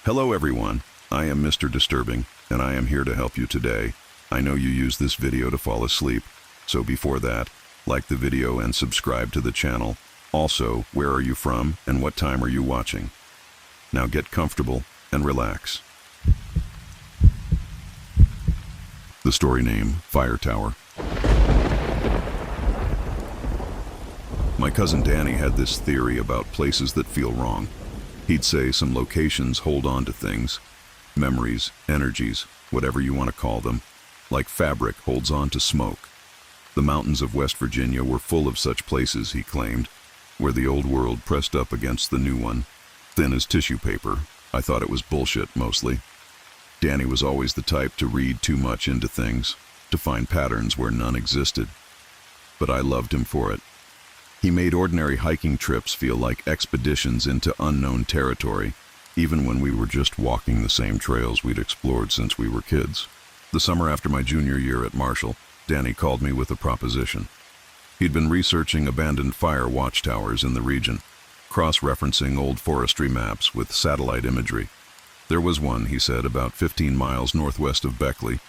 Hello everyone, I am Mr. Disturbing, and I am here to help you today. I know you use this video to fall asleep, so before that, like the video and subscribe to the channel. Also, where are you from and what time are you watching? Now get comfortable and relax. The story name, Fire Tower. My cousin Danny had this theory about places that feel wrong. He'd say some locations hold on to things, memories, energies, whatever you want to call them, like fabric holds on to smoke. The mountains of West Virginia were full of such places, he claimed, where the old world pressed up against the new one, thin as tissue paper. I thought it was bullshit, mostly. Danny was always the type to read too much into things, to find patterns where none existed. But I loved him for it. He made ordinary hiking trips feel like expeditions into unknown territory, even when we were just walking the same trails we'd explored since we were kids. The summer after my junior year at Marshall, Danny called me with a proposition. He'd been researching abandoned fire watchtowers in the region, cross-referencing old forestry maps with satellite imagery. There was one, he said, about 15 miles northwest of Beckley,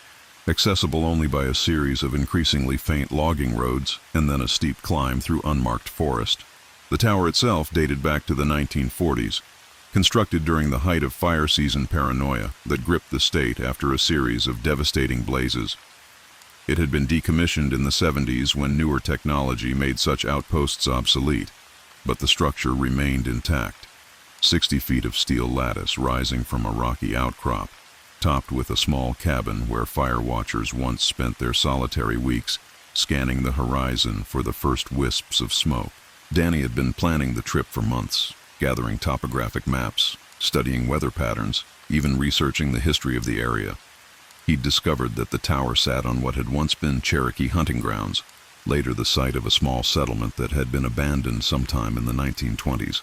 accessible only by a series of increasingly faint logging roads and then a steep climb through unmarked forest. The tower itself dated back to the 1940s, constructed during the height of fire season paranoia that gripped the state after a series of devastating blazes. It had been decommissioned in the 70s when newer technology made such outposts obsolete, but the structure remained intact. 60 feet of steel lattice rising from a rocky outcrop, topped with a small cabin where fire watchers once spent their solitary weeks scanning the horizon for the first wisps of smoke. Danny had been planning the trip for months, gathering topographic maps, studying weather patterns, even researching the history of the area. He'd discovered that the tower sat on what had once been Cherokee hunting grounds, later the site of a small settlement that had been abandoned sometime in the 1920s.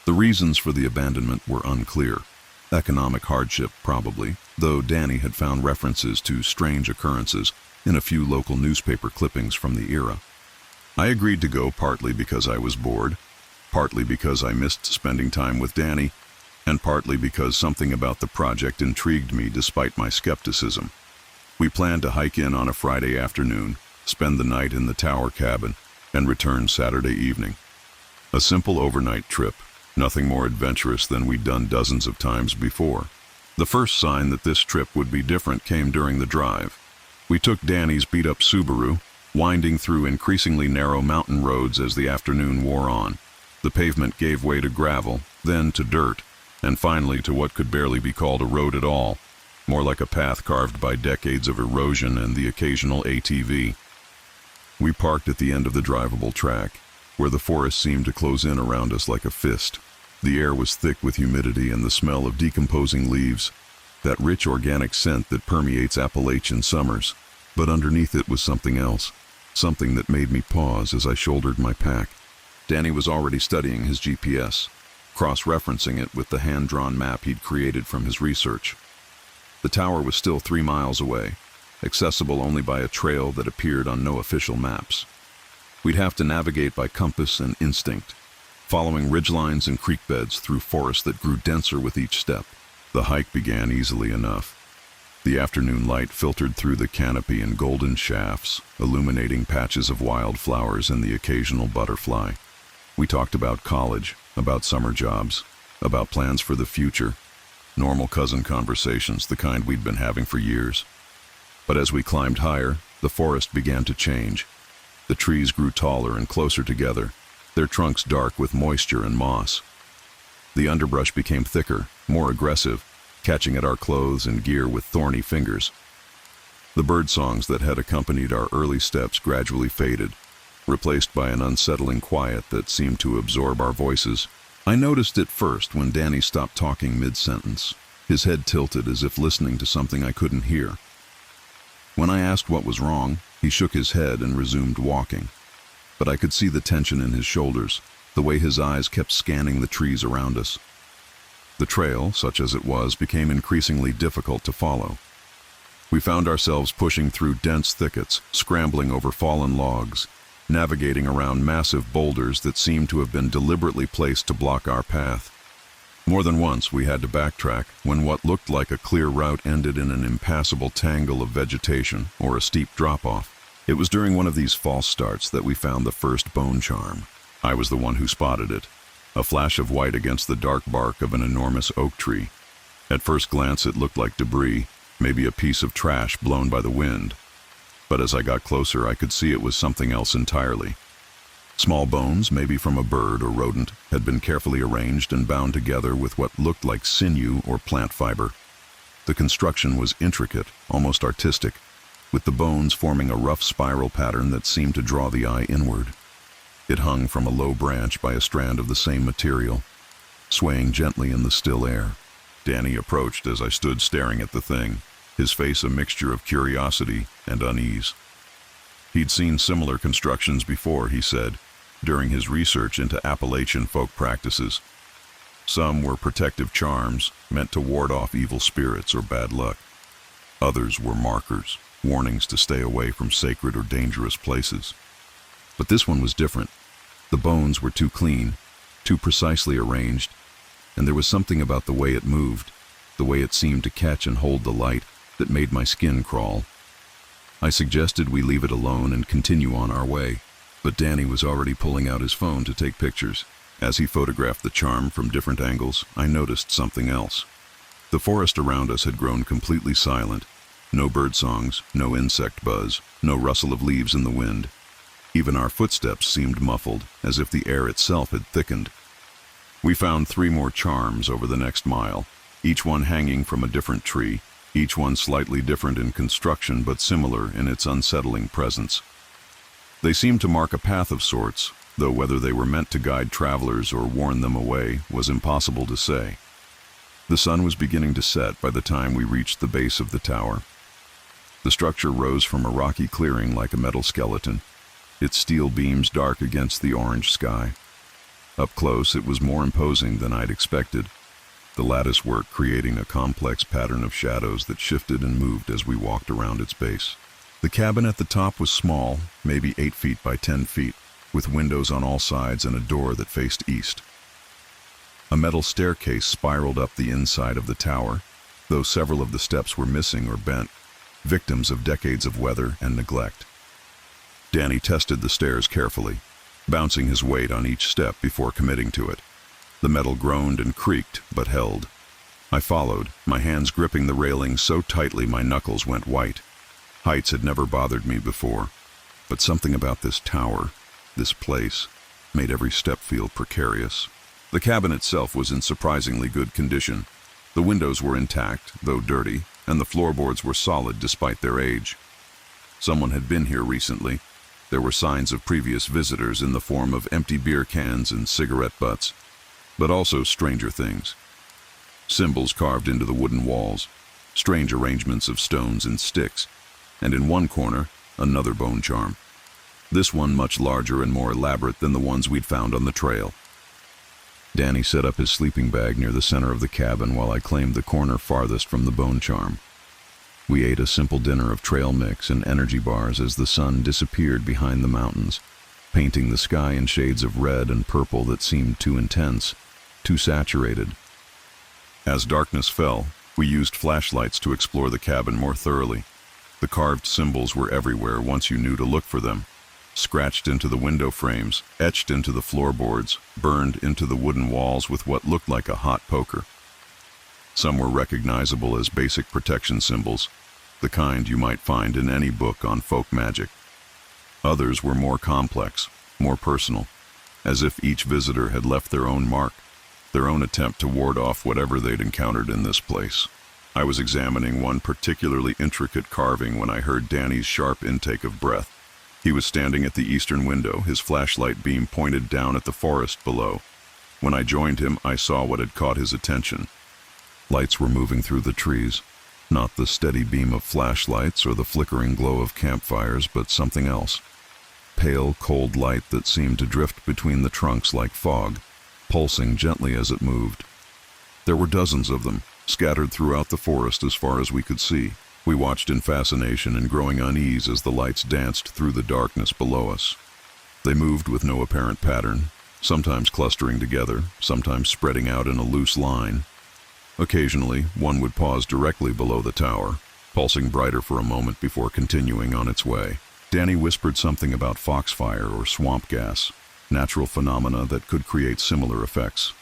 The reasons for the abandonment were unclear. Economic hardship, probably, though Danny had found references to strange occurrences in a few local newspaper clippings from the era. I agreed to go partly because I was bored, partly because I missed spending time with Danny, and partly because something about the project intrigued me despite my skepticism. We planned to hike in on a Friday afternoon, spend the night in the tower cabin, and return Saturday evening. A simple overnight trip. Nothing more adventurous than we'd done dozens of times before. The first sign that this trip would be different came during the drive. We took Danny's beat-up Subaru, winding through increasingly narrow mountain roads as the afternoon wore on. The pavement gave way to gravel, then to dirt, and finally to what could barely be called a road at all, more like a path carved by decades of erosion and the occasional ATV. We parked at the end of the drivable track, where the forest seemed to close in around us like a fist. The air was thick with humidity and the smell of decomposing leaves, that rich organic scent that permeates Appalachian summers. But underneath it was something else, something that made me pause as I shouldered my pack. Danny was already studying his GPS, cross-referencing it with the hand-drawn map he'd created from his research. The tower was still 3 miles away, accessible only by a trail that appeared on no official maps. We'd have to navigate by compass and instinct, following ridgelines and creek beds through forest that grew denser with each step. The hike began easily enough. The afternoon light filtered through the canopy in golden shafts, illuminating patches of wildflowers and the occasional butterfly. We talked about college, about summer jobs, about plans for the future, normal cousin conversations, the kind we'd been having for years. But as we climbed higher, the forest began to change. The trees grew taller and closer together, their trunks dark with moisture and moss. The underbrush became thicker, more aggressive, catching at our clothes and gear with thorny fingers. The bird songs that had accompanied our early steps gradually faded, replaced by an unsettling quiet that seemed to absorb our voices. I noticed it first when Danny stopped talking mid-sentence, his head tilted as if listening to something I couldn't hear. When I asked what was wrong, he shook his head and resumed walking. But I could see the tension in his shoulders, the way his eyes kept scanning the trees around us. The trail, such as it was, became increasingly difficult to follow. We found ourselves pushing through dense thickets, scrambling over fallen logs, navigating around massive boulders that seemed to have been deliberately placed to block our path. More than once we had to backtrack when what looked like a clear route ended in an impassable tangle of vegetation or a steep drop-off. It was during one of these false starts that we found the first bone charm. I was the one who spotted it, a flash of white against the dark bark of an enormous oak tree. At first glance it looked like debris, maybe a piece of trash blown by the wind. But as I got closer I could see it was something else entirely. Small bones, maybe from a bird or rodent, had been carefully arranged and bound together with what looked like sinew or plant fiber. The construction was intricate, almost artistic, with the bones forming a rough spiral pattern that seemed to draw the eye inward. It hung from a low branch by a strand of the same material, swaying gently in the still air. Danny approached as I stood staring at the thing, his face a mixture of curiosity and unease. He'd seen similar constructions before, he said, during his research into Appalachian folk practices. Some were protective charms meant to ward off evil spirits or bad luck. Others were markers, warnings to stay away from sacred or dangerous places. But this one was different. The bones were too clean, too precisely arranged, and there was something about the way it moved, the way it seemed to catch and hold the light, that made my skin crawl. I suggested we leave it alone and continue on our way, but Danny was already pulling out his phone to take pictures. As he photographed the charm from different angles, I noticed something else. The forest around us had grown completely silent. No bird songs, no insect buzz, no rustle of leaves in the wind. Even our footsteps seemed muffled, as if the air itself had thickened. We found 3 more charms over the next mile, each one hanging from a different tree, each one slightly different in construction but similar in its unsettling presence. They seemed to mark a path of sorts, though whether they were meant to guide travelers or warn them away was impossible to say. The sun was beginning to set by the time we reached the base of the tower. The structure rose from a rocky clearing like a metal skeleton, its steel beams dark against the orange sky. Up close it was more imposing than I'd expected, the lattice work creating a complex pattern of shadows that shifted and moved as we walked around its base. The cabin at the top was small, maybe 8 feet by 10 feet, with windows on all sides and a door that faced east. A metal staircase spiraled up the inside of the tower, though several of the steps were missing or bent, victims of decades of weather and neglect. Danny tested the stairs carefully, bouncing his weight on each step before committing to it. The metal groaned and creaked, but held. I followed, my hands gripping the railing so tightly my knuckles went white. Heights had never bothered me before, but something about this tower, this place, made every step feel precarious. The cabin itself was in surprisingly good condition. The windows were intact, though dirty, and the floorboards were solid despite their age. Someone had been here recently. There were signs of previous visitors in the form of empty beer cans and cigarette butts, but also stranger things. Symbols carved into the wooden walls, strange arrangements of stones and sticks, and in one corner, another bone charm. This one much larger and more elaborate than the ones we'd found on the trail. Danny set up his sleeping bag near the center of the cabin while I claimed the corner farthest from the bone charm. We ate a simple dinner of trail mix and energy bars as the sun disappeared behind the mountains, painting the sky in shades of red and purple that seemed too intense, too saturated. As darkness fell, we used flashlights to explore the cabin more thoroughly. The carved symbols were everywhere once you knew to look for them, scratched into the window frames, etched into the floorboards, burned into the wooden walls with what looked like a hot poker. Some were recognizable as basic protection symbols, the kind you might find in any book on folk magic. Others were more complex, more personal, as if each visitor had left their own mark, their own attempt to ward off whatever they'd encountered in this place. I was examining one particularly intricate carving when I heard Danny's sharp intake of breath. He was standing at the eastern window, his flashlight beam pointed down at the forest below. When I joined him, I saw what had caught his attention. Lights were moving through the trees, not the steady beam of flashlights or the flickering glow of campfires, but something else. Pale, cold light that seemed to drift between the trunks like fog, pulsing gently as it moved. There were dozens of them, scattered throughout the forest as far as we could see. We watched in fascination and growing unease as the lights danced through the darkness below us. They moved with no apparent pattern, sometimes clustering together, sometimes spreading out in a loose line. Occasionally, one would pause directly below the tower, pulsing brighter for a moment before continuing on its way. Danny whispered something about foxfire or swamp gas, natural phenomena that could create similar effects.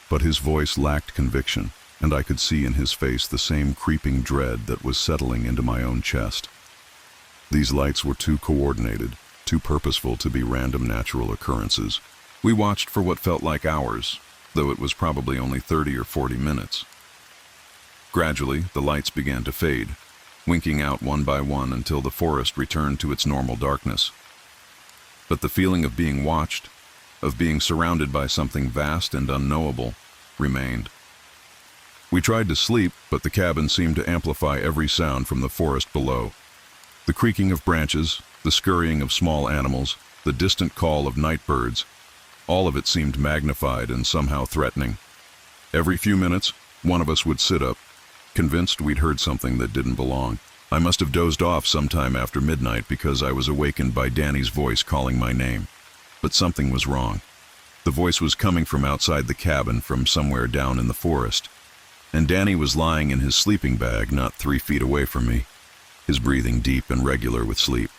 But his voice lacked conviction, and I could see in his face the same creeping dread that was settling into my own chest. These lights were too coordinated, too purposeful to be random natural occurrences. We watched for what felt like hours, though it was probably only 30 or 40 minutes. Gradually, the lights began to fade, winking out one by one until the forest returned to its normal darkness. But the feeling of being watched, of being surrounded by something vast and unknowable, remained. We tried to sleep, but the cabin seemed to amplify every sound from the forest below. The creaking of branches, the scurrying of small animals, the distant call of night birds, all of it seemed magnified and somehow threatening. Every few minutes, one of us would sit up, convinced we'd heard something that didn't belong. I must have dozed off sometime after midnight because I was awakened by Danny's voice calling my name. But something was wrong. The voice was coming from outside the cabin, from somewhere down in the forest. And Danny was lying in his sleeping bag not 3 feet away from me, his breathing deep and regular with sleep.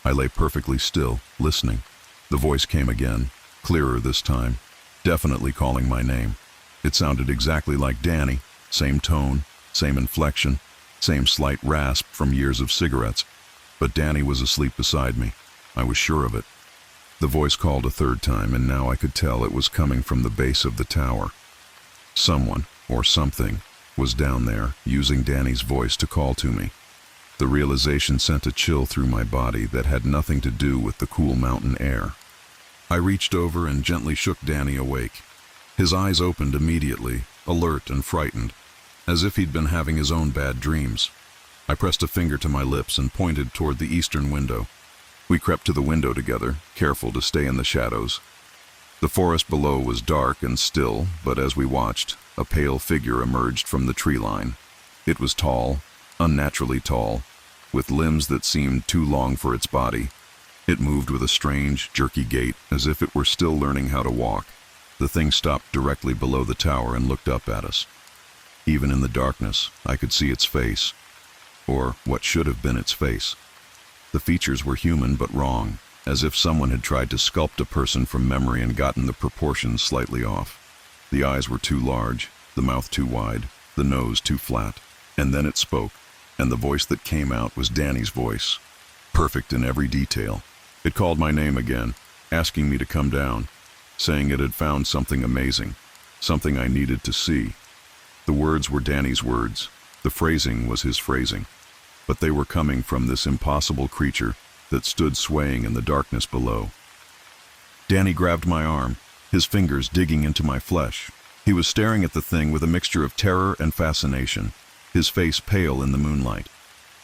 I lay perfectly still, listening. The voice came again, clearer this time, definitely calling my name. It sounded exactly like Danny, same tone, same inflection, same slight rasp from years of cigarettes. But Danny was asleep beside me. I was sure of it. The voice called a third time, and now I could tell it was coming from the base of the tower. Someone, or something, was down there, using Danny's voice to call to me. The realization sent a chill through my body that had nothing to do with the cool mountain air. I reached over and gently shook Danny awake. His eyes opened immediately, alert and frightened, as if he'd been having his own bad dreams. I pressed a finger to my lips and pointed toward the eastern window. We crept to the window together, careful to stay in the shadows. The forest below was dark and still, but as we watched, a pale figure emerged from the tree line. It was tall, unnaturally tall, with limbs that seemed too long for its body. It moved with a strange, jerky gait, as if it were still learning how to walk. The thing stopped directly below the tower and looked up at us. Even in the darkness, I could see its face, or what should have been its face. The features were human but wrong, as if someone had tried to sculpt a person from memory and gotten the proportions slightly off. The eyes were too large, the mouth too wide, the nose too flat. And then it spoke, and the voice that came out was Danny's voice, perfect in every detail. It called my name again, asking me to come down, saying it had found something amazing, something I needed to see. The words were Danny's words, the phrasing was his phrasing, but they were coming from this impossible creature that stood swaying in the darkness below. Danny grabbed my arm, his fingers digging into my flesh. He was staring at the thing with a mixture of terror and fascination, his face pale in the moonlight.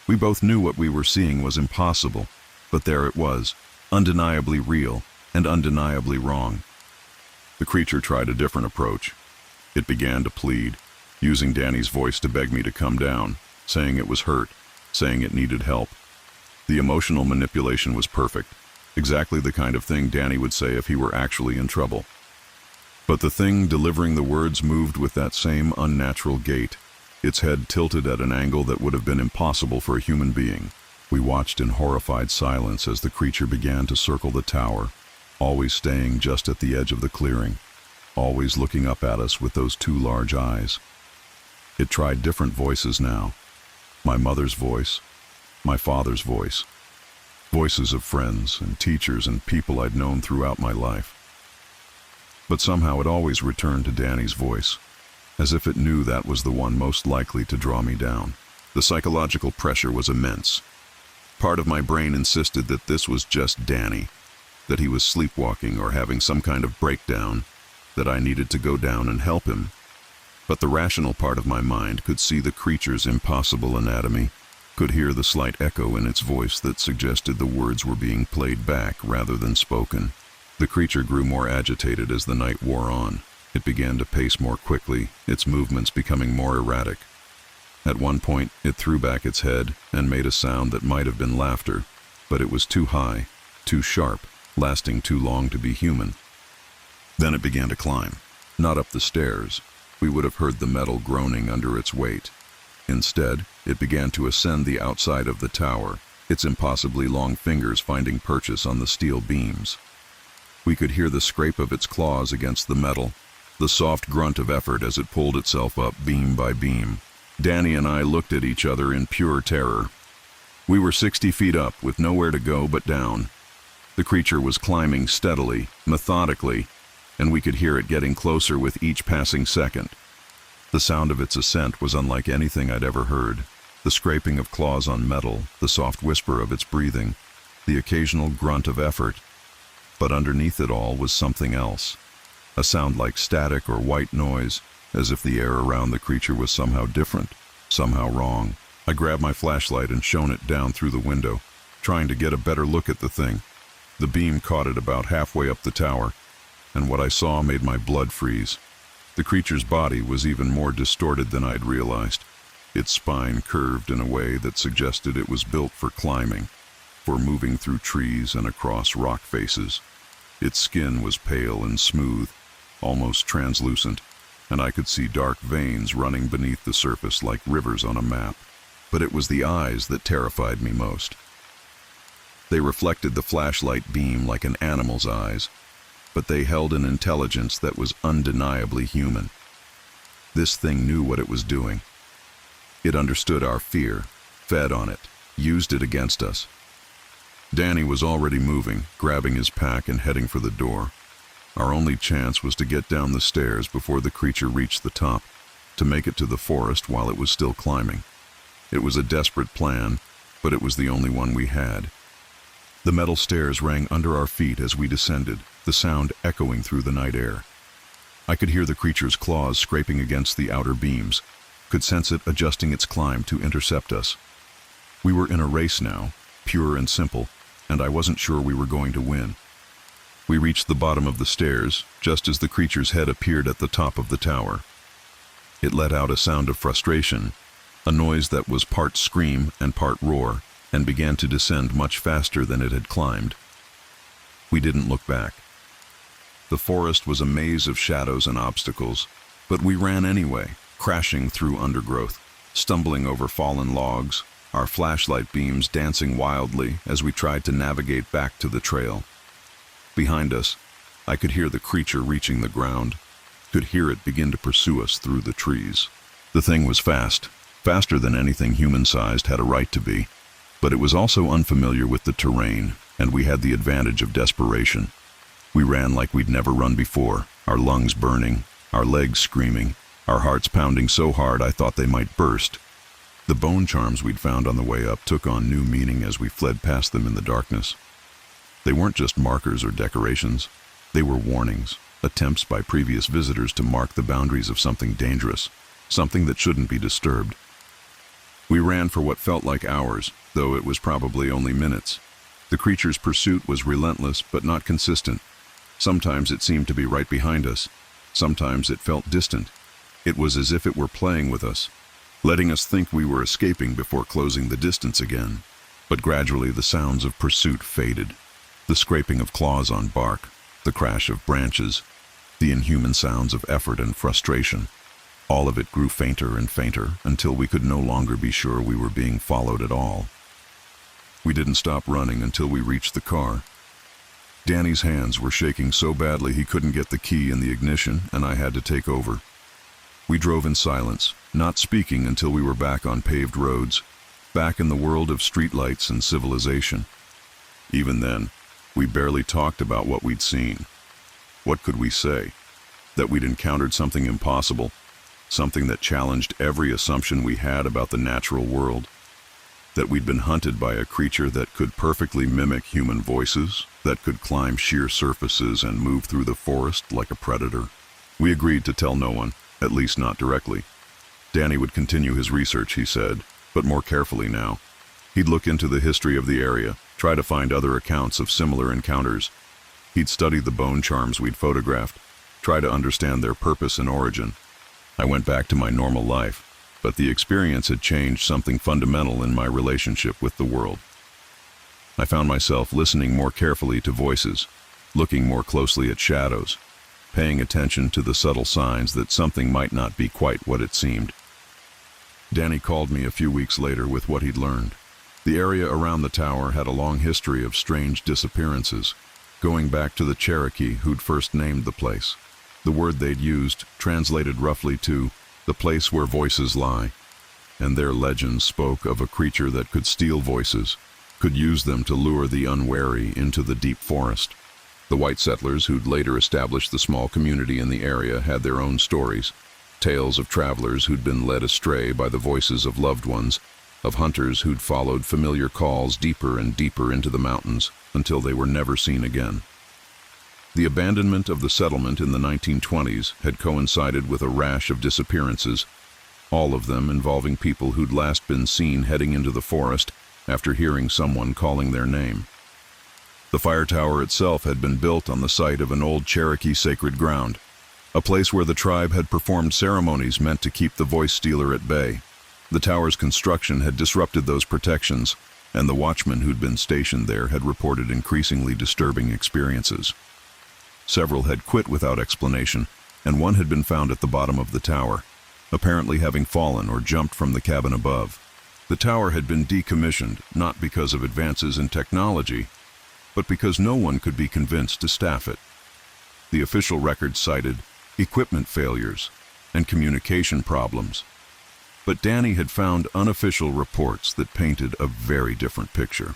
We both knew what we were seeing was impossible, but there it was, undeniably real and undeniably wrong. The creature tried a different approach. It began to plead, using Danny's voice to beg me to come down, saying it was hurt, saying it needed help. The emotional manipulation was perfect, exactly the kind of thing Danny would say if he were actually in trouble. But the thing delivering the words moved with that same unnatural gait, its head tilted at an angle that would have been impossible for a human being. We watched in horrified silence as the creature began to circle the tower, always staying just at the edge of the clearing, always looking up at us with those two large eyes. It tried different voices now. My mother's voice, my father's voice, voices of friends and teachers and people I'd known throughout my life. But somehow it always returned to Danny's voice, as if it knew that was the one most likely to draw me down. The psychological pressure was immense. Part of my brain insisted that this was just Danny, that he was sleepwalking or having some kind of breakdown, that I needed to go down and help him. But the rational part of my mind could see the creature's impossible anatomy, could hear the slight echo in its voice that suggested the words were being played back rather than spoken. The creature grew more agitated as the night wore on. It began to pace more quickly, its movements becoming more erratic. At one point, it threw back its head and made a sound that might have been laughter, but it was too high, too sharp, lasting too long to be human. Then it began to climb. Not up the stairs. We would have heard the metal groaning under its weight. Instead, it began to ascend the outside of the tower, its impossibly long fingers finding purchase on the steel beams. We could hear the scrape of its claws against the metal, the soft grunt of effort as it pulled itself up beam by beam. Danny and I looked at each other in pure terror. We were 60 feet up, with nowhere to go but down. The creature was climbing steadily, methodically, and we could hear it getting closer with each passing second. The sound of its ascent was unlike anything I'd ever heard. The scraping of claws on metal, the soft whisper of its breathing, the occasional grunt of effort. But underneath it all was something else. A sound like static or white noise, as if the air around the creature was somehow different, somehow wrong. I grabbed my flashlight and shone it down through the window, trying to get a better look at the thing. The beam caught it about halfway up the tower, and what I saw made my blood freeze. The creature's body was even more distorted than I'd realized. Its spine curved in a way that suggested it was built for climbing, for moving through trees and across rock faces. Its skin was pale and smooth, almost translucent, and I could see dark veins running beneath the surface like rivers on a map. But it was the eyes that terrified me most. They reflected the flashlight beam like an animal's eyes, but they held an intelligence that was undeniably human. This thing knew what it was doing. It understood our fear, fed on it, used it against us. Danny was already moving, grabbing his pack and heading for the door. Our only chance was to get down the stairs before the creature reached the top, to make it to the forest while it was still climbing. It was a desperate plan, but it was the only one we had. The metal stairs rang under our feet as we descended, the sound echoing through the night air. I could hear the creature's claws scraping against the outer beams, could sense it adjusting its climb to intercept us. We were in a race now, pure and simple, and I wasn't sure we were going to win. We reached the bottom of the stairs, just as the creature's head appeared at the top of the tower. It let out a sound of frustration, a noise that was part scream and part roar, and began to descend much faster than it had climbed. We didn't look back. The forest was a maze of shadows and obstacles, but we ran anyway, crashing through undergrowth, stumbling over fallen logs, our flashlight beams dancing wildly as we tried to navigate back to the trail. Behind us, I could hear the creature reaching the ground, could hear it begin to pursue us through the trees. The thing was fast, faster than anything human-sized had a right to be, but it was also unfamiliar with the terrain, and we had the advantage of desperation. We ran like we'd never run before, our lungs burning, our legs screaming, our hearts pounding so hard I thought they might burst. The bone charms we'd found on the way up took on new meaning as we fled past them in the darkness. They weren't just markers or decorations. They were warnings, attempts by previous visitors to mark the boundaries of something dangerous, something that shouldn't be disturbed. We ran for what felt like hours, though it was probably only minutes. The creature's pursuit was relentless but not consistent. Sometimes it seemed to be right behind us. Sometimes it felt distant. It was as if it were playing with us, letting us think we were escaping before closing the distance again. But gradually the sounds of pursuit faded. The scraping of claws on bark, the crash of branches, the inhuman sounds of effort and frustration. All of it grew fainter and fainter until we could no longer be sure we were being followed at all. We didn't stop running until we reached the car. Danny's hands were shaking so badly he couldn't get the key in the ignition, and I had to take over. We drove in silence, not speaking until we were back on paved roads, back in the world of streetlights and civilization. Even then, we barely talked about what we'd seen. What could we say? That we'd encountered something impossible, something that challenged every assumption we had about the natural world. That we'd been hunted by a creature that could perfectly mimic human voices, that could climb sheer surfaces and move through the forest like a predator. We agreed to tell no one, at least not directly. Danny would continue his research, he said, but more carefully now. He'd look into the history of the area, try to find other accounts of similar encounters. He'd study the bone charms we'd photographed, try to understand their purpose and origin. I went back to my normal life, but the experience had changed something fundamental in my relationship with the world. I found myself listening more carefully to voices, looking more closely at shadows, paying attention to the subtle signs that something might not be quite what it seemed. Danny called me a few weeks later with what he'd learned. The area around the tower had a long history of strange disappearances, going back to the Cherokee who'd first named the place. The word they'd used translated roughly to the place where voices lie, and their legends spoke of a creature that could steal voices, could use them to lure the unwary into the deep forest. The white settlers who'd later established the small community in the area had their own stories, tales of travelers who'd been led astray by the voices of loved ones, of hunters who'd followed familiar calls deeper and deeper into the mountains until they were never seen again. The abandonment of the settlement in the 1920s had coincided with a rash of disappearances, all of them involving people who'd last been seen heading into the forest after hearing someone calling their name. The fire tower itself had been built on the site of an old Cherokee sacred ground, a place where the tribe had performed ceremonies meant to keep the voice stealer at bay. The tower's construction had disrupted those protections, and the watchmen who'd been stationed there had reported increasingly disturbing experiences. Several had quit without explanation, and one had been found at the bottom of the tower, apparently having fallen or jumped from the cabin above. The tower had been decommissioned, not because of advances in technology, but because no one could be convinced to staff it. The official records cited equipment failures and communication problems, but Danny had found unofficial reports that painted a very different picture.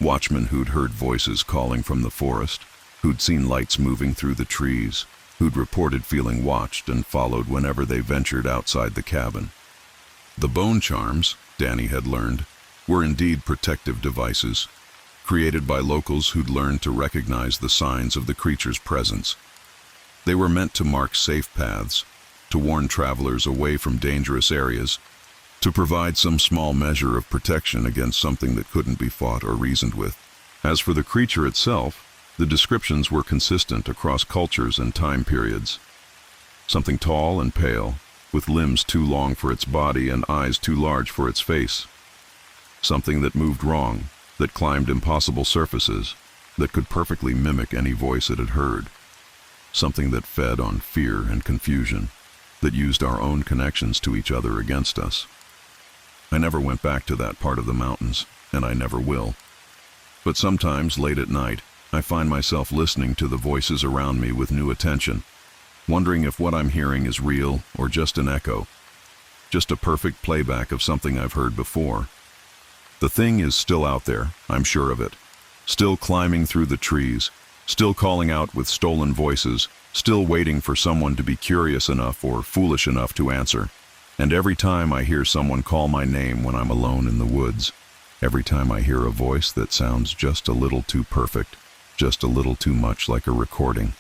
Watchmen who'd heard voices calling from the forest, who'd seen lights moving through the trees, who'd reported feeling watched and followed whenever they ventured outside the cabin. The bone charms, Danny had learned, were indeed protective devices, created by locals who'd learned to recognize the signs of the creature's presence. They were meant to mark safe paths, to warn travelers away from dangerous areas, to provide some small measure of protection against something that couldn't be fought or reasoned with. As for the creature itself, the descriptions were consistent across cultures and time periods. Something tall and pale, with limbs too long for its body and eyes too large for its face. Something that moved wrong, that climbed impossible surfaces, that could perfectly mimic any voice it had heard. Something that fed on fear and confusion, that used our own connections to each other against us. I never went back to that part of the mountains, and I never will. But sometimes, late at night, I find myself listening to the voices around me with new attention, wondering if what I'm hearing is real or just an echo, just a perfect playback of something I've heard before. The thing is still out there, I'm sure of it, still climbing through the trees, still calling out with stolen voices, still waiting for someone to be curious enough or foolish enough to answer. And every time I hear someone call my name when I'm alone in the woods, every time I hear a voice that sounds just a little too perfect, just a little too much like a recording,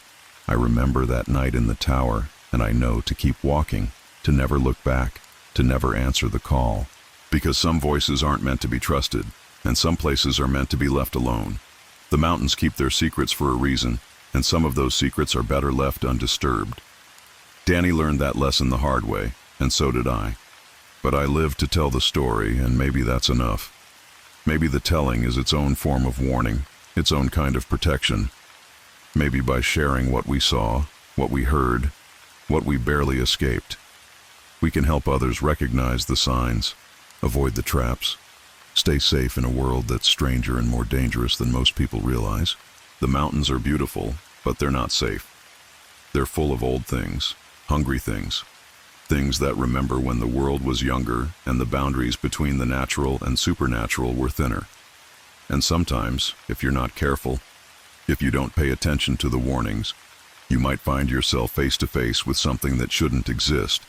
I remember that night in the tower, and I know to keep walking, to never look back, to never answer the call. Because some voices aren't meant to be trusted, and some places are meant to be left alone. The mountains keep their secrets for a reason, and some of those secrets are better left undisturbed. Danny learned that lesson the hard way, and so did I. But I lived to tell the story, and maybe that's enough. Maybe the telling is its own form of warning, its own kind of protection. Maybe by sharing what we saw, what we heard, what we barely escaped, we can help others recognize the signs, avoid the traps, stay safe in a world that's stranger and more dangerous than most people realize. The mountains are beautiful, but they're not safe. They're full of old things, hungry things, things that remember when the world was younger and the boundaries between the natural and supernatural were thinner. And sometimes, if you're not careful, if you don't pay attention to the warnings, you might find yourself face to face with something that shouldn't exist,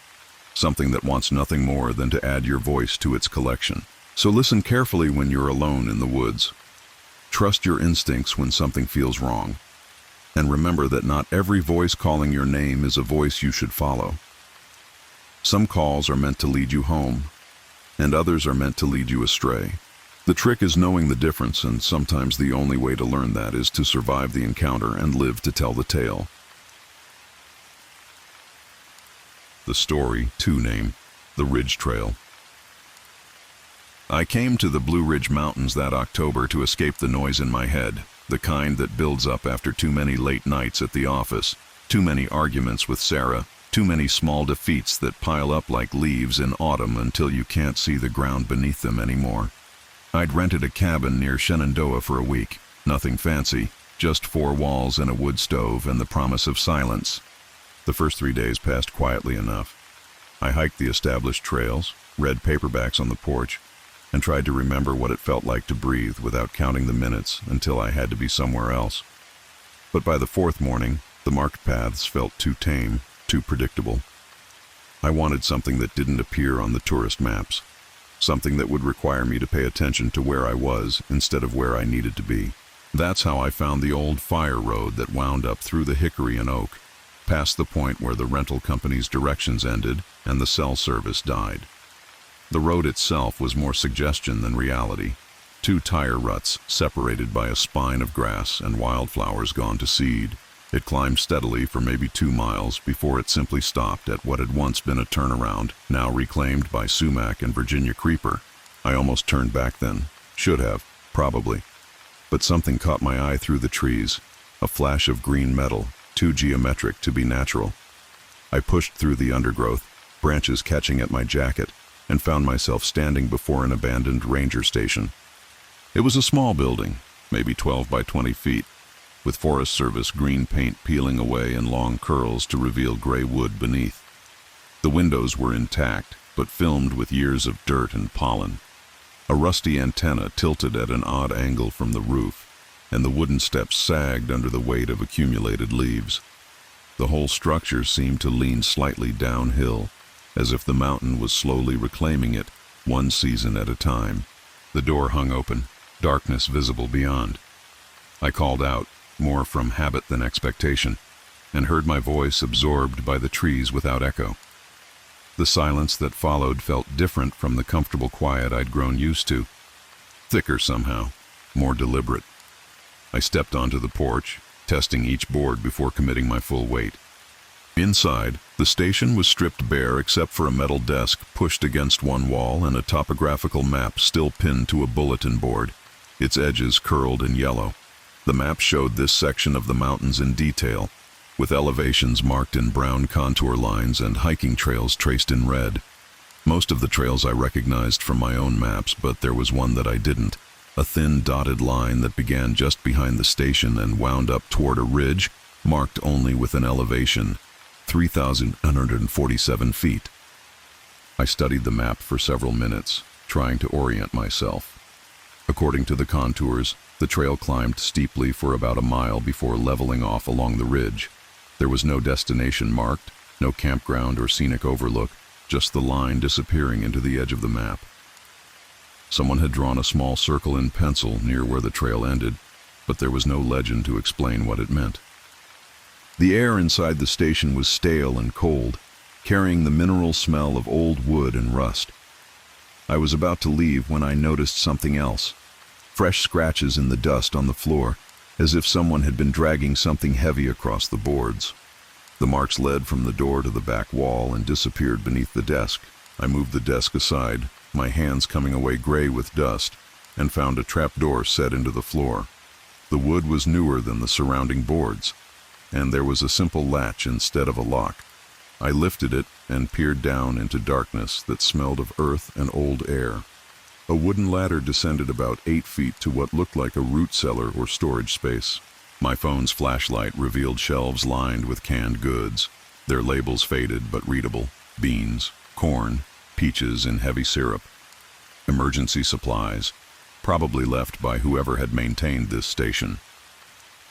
something that wants nothing more than to add your voice to its collection. So listen carefully when you're alone in the woods. Trust your instincts when something feels wrong. And remember that not every voice calling your name is a voice you should follow. Some calls are meant to lead you home, and others are meant to lead you astray. The trick is knowing the difference, and sometimes the only way to learn that is to survive the encounter and live to tell the tale. The story, too, name, The Ridge Trail. I came to the Blue Ridge Mountains that October to escape the noise in my head, the kind that builds up after too many late nights at the office, Too many arguments with Sarah, too many small defeats that pile up like leaves in autumn until you can't see the ground beneath them anymore. I'd rented a cabin near Shenandoah for a week. Nothing fancy, just 4 walls and a wood stove and the promise of silence. The first 3 days passed quietly enough. I hiked the established trails, read paperbacks on the porch, and tried to remember what it felt like to breathe without counting the minutes until I had to be somewhere else. But by the 4th morning, the marked paths felt too tame, too predictable. I wanted something that didn't appear on the tourist maps, something that would require me to pay attention to where I was instead of where I needed to be. That's how I found the old fire road that wound up through the hickory and oak, past the point where the rental company's directions ended and the cell service died. The road itself was more suggestion than reality. 2 tire ruts separated by a spine of grass and wildflowers gone to seed. It climbed steadily for maybe 2 miles before it simply stopped at what had once been a turnaround, now reclaimed by sumac and Virginia creeper. I almost turned back then. Should have, probably. But something caught my eye through the trees, a flash of green metal, too geometric to be natural. I pushed through the undergrowth, branches catching at my jacket, and found myself standing before an abandoned ranger station. It was a small building, maybe 12 by 20 feet, with Forest Service green paint peeling away in long curls to reveal gray wood beneath. The windows were intact, but filmed with years of dirt and pollen. A rusty antenna tilted at an odd angle from the roof, and the wooden steps sagged under the weight of accumulated leaves. The whole structure seemed to lean slightly downhill, as if the mountain was slowly reclaiming it, one season at a time. The door hung open, darkness visible beyond. I called out, more from habit than expectation, and heard my voice absorbed by the trees without echo. The silence that followed felt different from the comfortable quiet I'd grown used to. Thicker somehow, more deliberate. I stepped onto the porch, testing each board before committing my full weight. Inside, the station was stripped bare except for a metal desk pushed against one wall and a topographical map still pinned to a bulletin board, its edges curled in yellow. The map showed this section of the mountains in detail, with elevations marked in brown contour lines and hiking trails traced in red. Most of the trails I recognized from my own maps, but there was one that I didn't. A thin dotted line that began just behind the station and wound up toward a ridge, marked only with an elevation, 3,147 feet. I studied the map for several minutes, trying to orient myself. According to the contours, the trail climbed steeply for about a mile before leveling off along the ridge. There was no destination marked, no campground or scenic overlook, just the line disappearing into the edge of the map. Someone had drawn a small circle in pencil near where the trail ended, but there was no legend to explain what it meant. The air inside the station was stale and cold, carrying the mineral smell of old wood and rust. I was about to leave when I noticed something else. Fresh scratches in the dust on the floor, as if someone had been dragging something heavy across the boards. The marks led from the door to the back wall and disappeared beneath the desk. I moved the desk aside, my hands coming away gray with dust, and found a trapdoor set into the floor. The wood was newer than the surrounding boards, and there was a simple latch instead of a lock. I lifted it and peered down into darkness that smelled of earth and old air. A wooden ladder descended about 8 feet to what looked like a root cellar or storage space. My phone's flashlight revealed shelves lined with canned goods, their labels faded but readable: beans, corn, peaches in heavy syrup. Emergency supplies, probably left by whoever had maintained this station.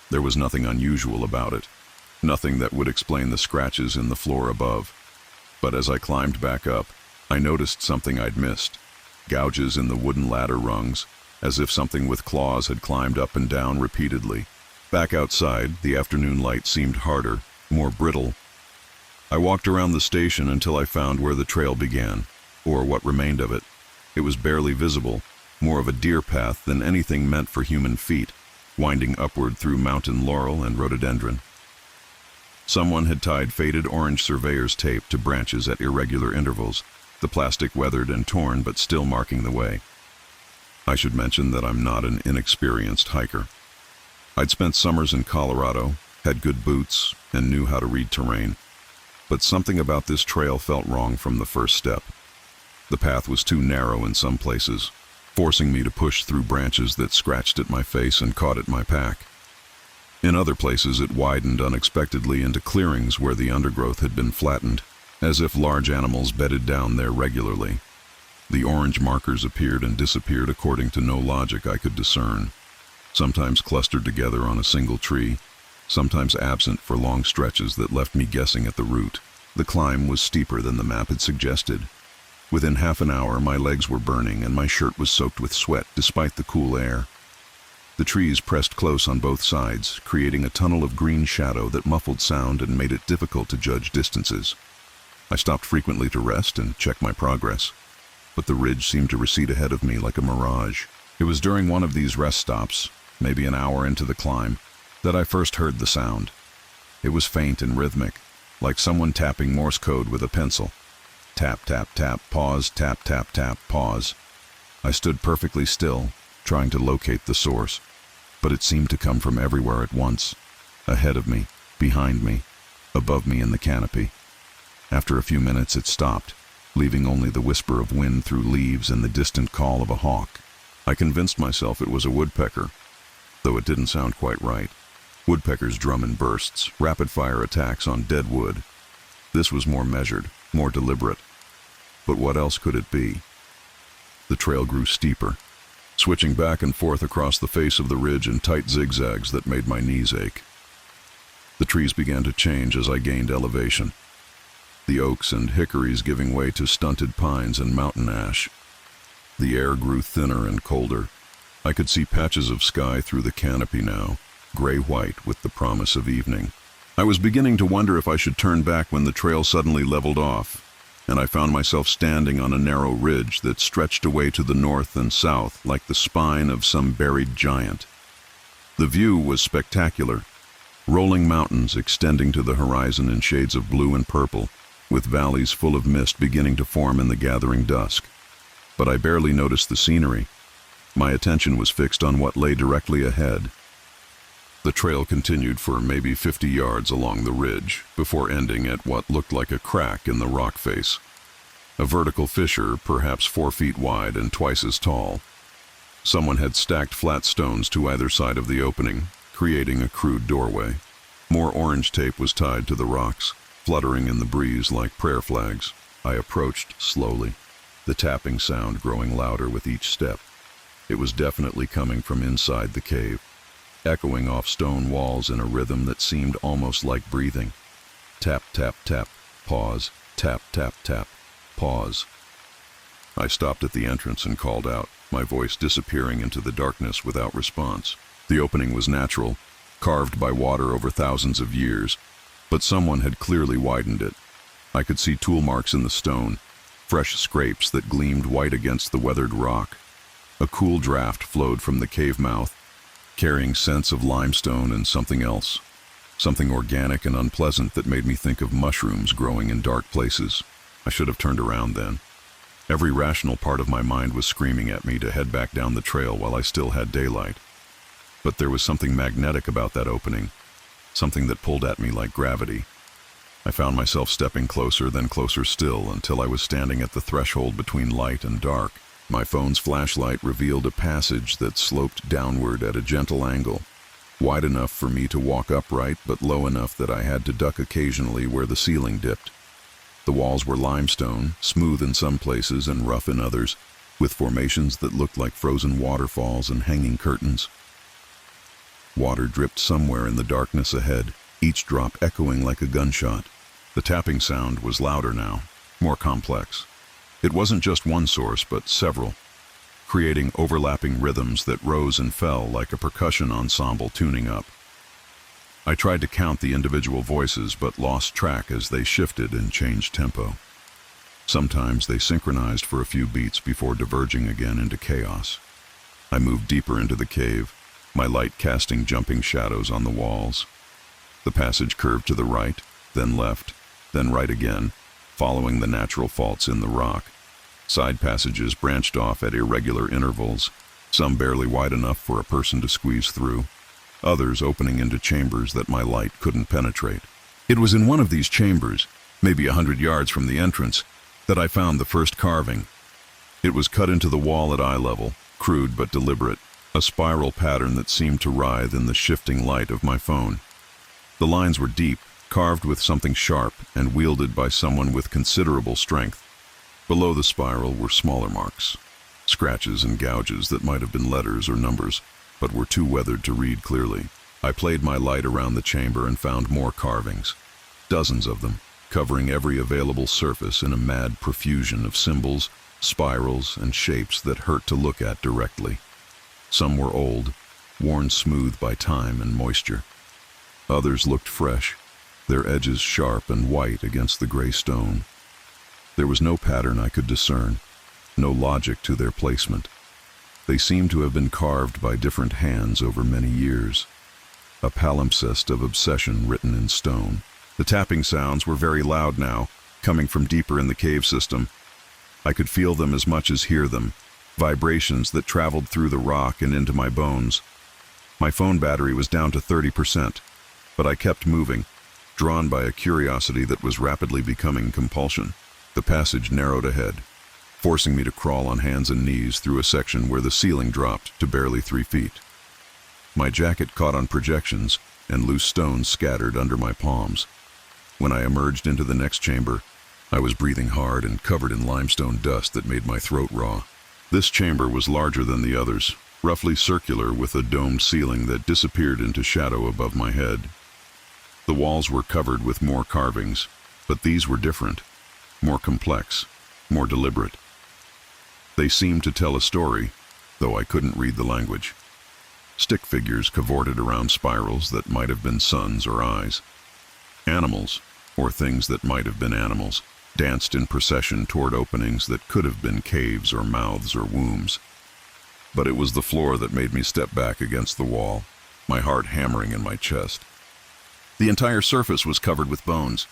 There was nothing unusual about it, nothing that would explain the scratches in the floor above. But as I climbed back up, I noticed something I'd missed: gouges in the wooden ladder rungs, as if something with claws had climbed up and down repeatedly. Back outside, the afternoon light seemed harder, more brittle. I walked around the station until I found where the trail began, or what remained of it. It was barely visible, more of a deer path than anything meant for human feet, winding upward through mountain laurel and rhododendron. Someone had tied faded orange surveyor's tape to branches at irregular intervals, the plastic weathered and torn but still marking the way. I should mention that I'm not an inexperienced hiker. I'd spent summers in Colorado, had good boots, and knew how to read terrain. But something about this trail felt wrong from the first step. The path was too narrow in some places, forcing me to push through branches that scratched at my face and caught at my pack. In other places, it widened unexpectedly into clearings where the undergrowth had been flattened, as if large animals bedded down there regularly. The orange markers appeared and disappeared according to no logic I could discern, sometimes clustered together on a single tree, sometimes absent for long stretches that left me guessing at the route. The climb was steeper than the map had suggested. Within half an hour, my legs were burning and my shirt was soaked with sweat despite the cool air. The trees pressed close on both sides, creating a tunnel of green shadow that muffled sound and made it difficult to judge distances. I stopped frequently to rest and check my progress, but the ridge seemed to recede ahead of me like a mirage. It was during one of these rest stops, maybe an hour into the climb, that I first heard the sound. It was faint and rhythmic, like someone tapping Morse code with a pencil. Tap, tap, tap, pause, tap, tap, tap, pause. I stood perfectly still, trying to locate the source, but it seemed to come from everywhere at once. Ahead of me, behind me, above me in the canopy. After a few minutes it stopped, leaving only the whisper of wind through leaves and the distant call of a hawk. I convinced myself it was a woodpecker, though it didn't sound quite right. Woodpeckers drum in bursts, rapid-fire attacks on dead wood. This was more measured, more deliberate. But what else could it be? The trail grew steeper, switching back and forth across the face of the ridge in tight zigzags that made my knees ache. The trees began to change as I gained elevation, the oaks and hickories giving way to stunted pines and mountain ash. The air grew thinner and colder. I could see patches of sky through the canopy now, gray-white with the promise of evening. I was beginning to wonder if I should turn back when the trail suddenly leveled off, and I found myself standing on a narrow ridge that stretched away to the north and south like the spine of some buried giant. The view was spectacular, rolling mountains extending to the horizon in shades of blue and purple, with valleys full of mist beginning to form in the gathering dusk. But I barely noticed the scenery. My attention was fixed on what lay directly ahead. The trail continued for maybe 50 yards along the ridge, before ending at what looked like a crack in the rock face. A vertical fissure, perhaps 4 feet wide and twice as tall. Someone had stacked flat stones to either side of the opening, creating a crude doorway. More orange tape was tied to the rocks, fluttering in the breeze like prayer flags. I approached slowly, the tapping sound growing louder with each step. It was definitely coming from inside the cave, echoing off stone walls in a rhythm that seemed almost like breathing. Tap, tap, tap, pause, tap, tap, tap, pause. I stopped at the entrance and called out, my voice disappearing into the darkness without response. The opening was natural, carved by water over thousands of years, but someone had clearly widened it. I could see tool marks in the stone, fresh scrapes that gleamed white against the weathered rock. A cool draft flowed from the cave mouth, carrying scents of limestone and something else, something organic and unpleasant that made me think of mushrooms growing in dark places. I should have turned around then. Every rational part of my mind was screaming at me to head back down the trail while I still had daylight. But there was something magnetic about that opening, something that pulled at me like gravity. I found myself stepping closer, then closer still, until I was standing at the threshold between light and dark. My phone's flashlight revealed a passage that sloped downward at a gentle angle, wide enough for me to walk upright, but low enough that I had to duck occasionally where the ceiling dipped. The walls were limestone, smooth in some places and rough in others, with formations that looked like frozen waterfalls and hanging curtains. Water dripped somewhere in the darkness ahead, each drop echoing like a gunshot. The tapping sound was louder now, more complex. It wasn't just one source, but several, creating overlapping rhythms that rose and fell like a percussion ensemble tuning up. I tried to count the individual voices, but lost track as they shifted and changed tempo. Sometimes they synchronized for a few beats before diverging again into chaos. I moved deeper into the cave, my light casting jumping shadows on the walls. The passage curved to the right, then left, then right again, following the natural faults in the rock. Side passages branched off at irregular intervals, some barely wide enough for a person to squeeze through. others opening into chambers that my light couldn't penetrate. It was in one of these chambers, maybe 100 yards from the entrance, that I found the first carving. It was cut into the wall at eye level, crude but deliberate, a spiral pattern that seemed to writhe in the shifting light of my phone. The lines were deep, carved with something sharp and wielded by someone with considerable strength. Below the spiral were smaller marks, scratches and gouges that might have been letters or numbers, but were too weathered to read clearly. I played my light around the chamber and found more carvings, dozens of them, covering every available surface in a mad profusion of symbols, spirals, and shapes that hurt to look at directly. Some were old, worn smooth by time and moisture. Others looked fresh, their edges sharp and white against the gray stone. There was no pattern I could discern, no logic to their placement. They seemed to have been carved by different hands over many years. A palimpsest of obsession written in stone. The tapping sounds were very loud now, coming from deeper in the cave system. I could feel them as much as hear them, vibrations that traveled through the rock and into my bones. My phone battery was down to 30%, but I kept moving, drawn by a curiosity that was rapidly becoming compulsion. The passage narrowed ahead, forcing me to crawl on hands and knees through a section where the ceiling dropped to barely 3 feet. My jacket caught on projections, and loose stones scattered under my palms. When I emerged into the next chamber, I was breathing hard and covered in limestone dust that made my throat raw. This chamber was larger than the others, roughly circular with a domed ceiling that disappeared into shadow above my head. The walls were covered with more carvings, but these were different, more complex, more deliberate. They seemed to tell a story, though I couldn't read the language. Stick figures cavorted around spirals that might have been suns or eyes. Animals, or things that might have been animals, danced in procession toward openings that could have been caves or mouths or wombs. But it was the floor that made me step back against the wall, my heart hammering in my chest. The entire surface was covered with bones.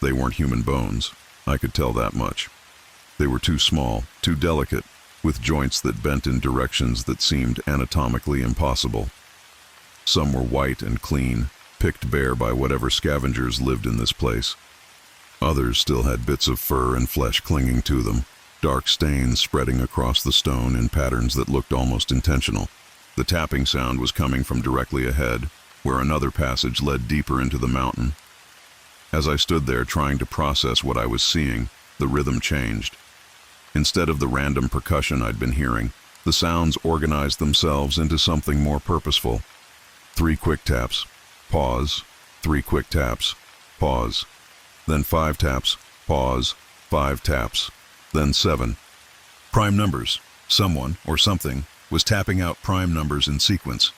They weren't human bones, I could tell that much. They were too small, too delicate, with joints that bent in directions that seemed anatomically impossible. Some were white and clean, picked bare by whatever scavengers lived in this place. Others still had bits of fur and flesh clinging to them, dark stains spreading across the stone in patterns that looked almost intentional. The tapping sound was coming from directly ahead, where another passage led deeper into the mountain. As I stood there trying to process what I was seeing, the rhythm changed. Instead of the random percussion I'd been hearing, the sounds organized themselves into something more purposeful. 3 quick taps, pause, 3 quick taps, pause, then 5 taps, pause, 5 taps, then 7. Prime numbers. Someone, or something, was tapping out prime numbers in sequence.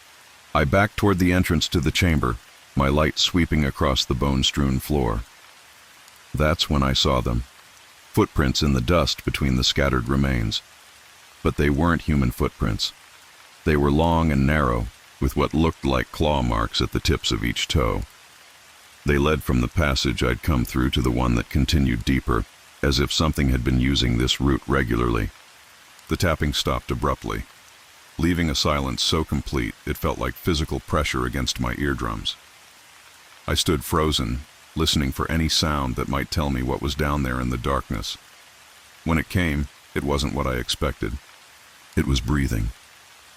I backed toward the entrance to the chamber, my light sweeping across the bone-strewn floor. That's when I saw them. Footprints in the dust between the scattered remains. But they weren't human footprints. They were long and narrow, with what looked like claw marks at the tips of each toe. They led from the passage I'd come through to the one that continued deeper, as if something had been using this route regularly. The tapping stopped abruptly, leaving a silence so complete it felt like physical pressure against my eardrums. I stood frozen, listening for any sound that might tell me what was down there in the darkness. When it came, it wasn't what I expected. It was breathing.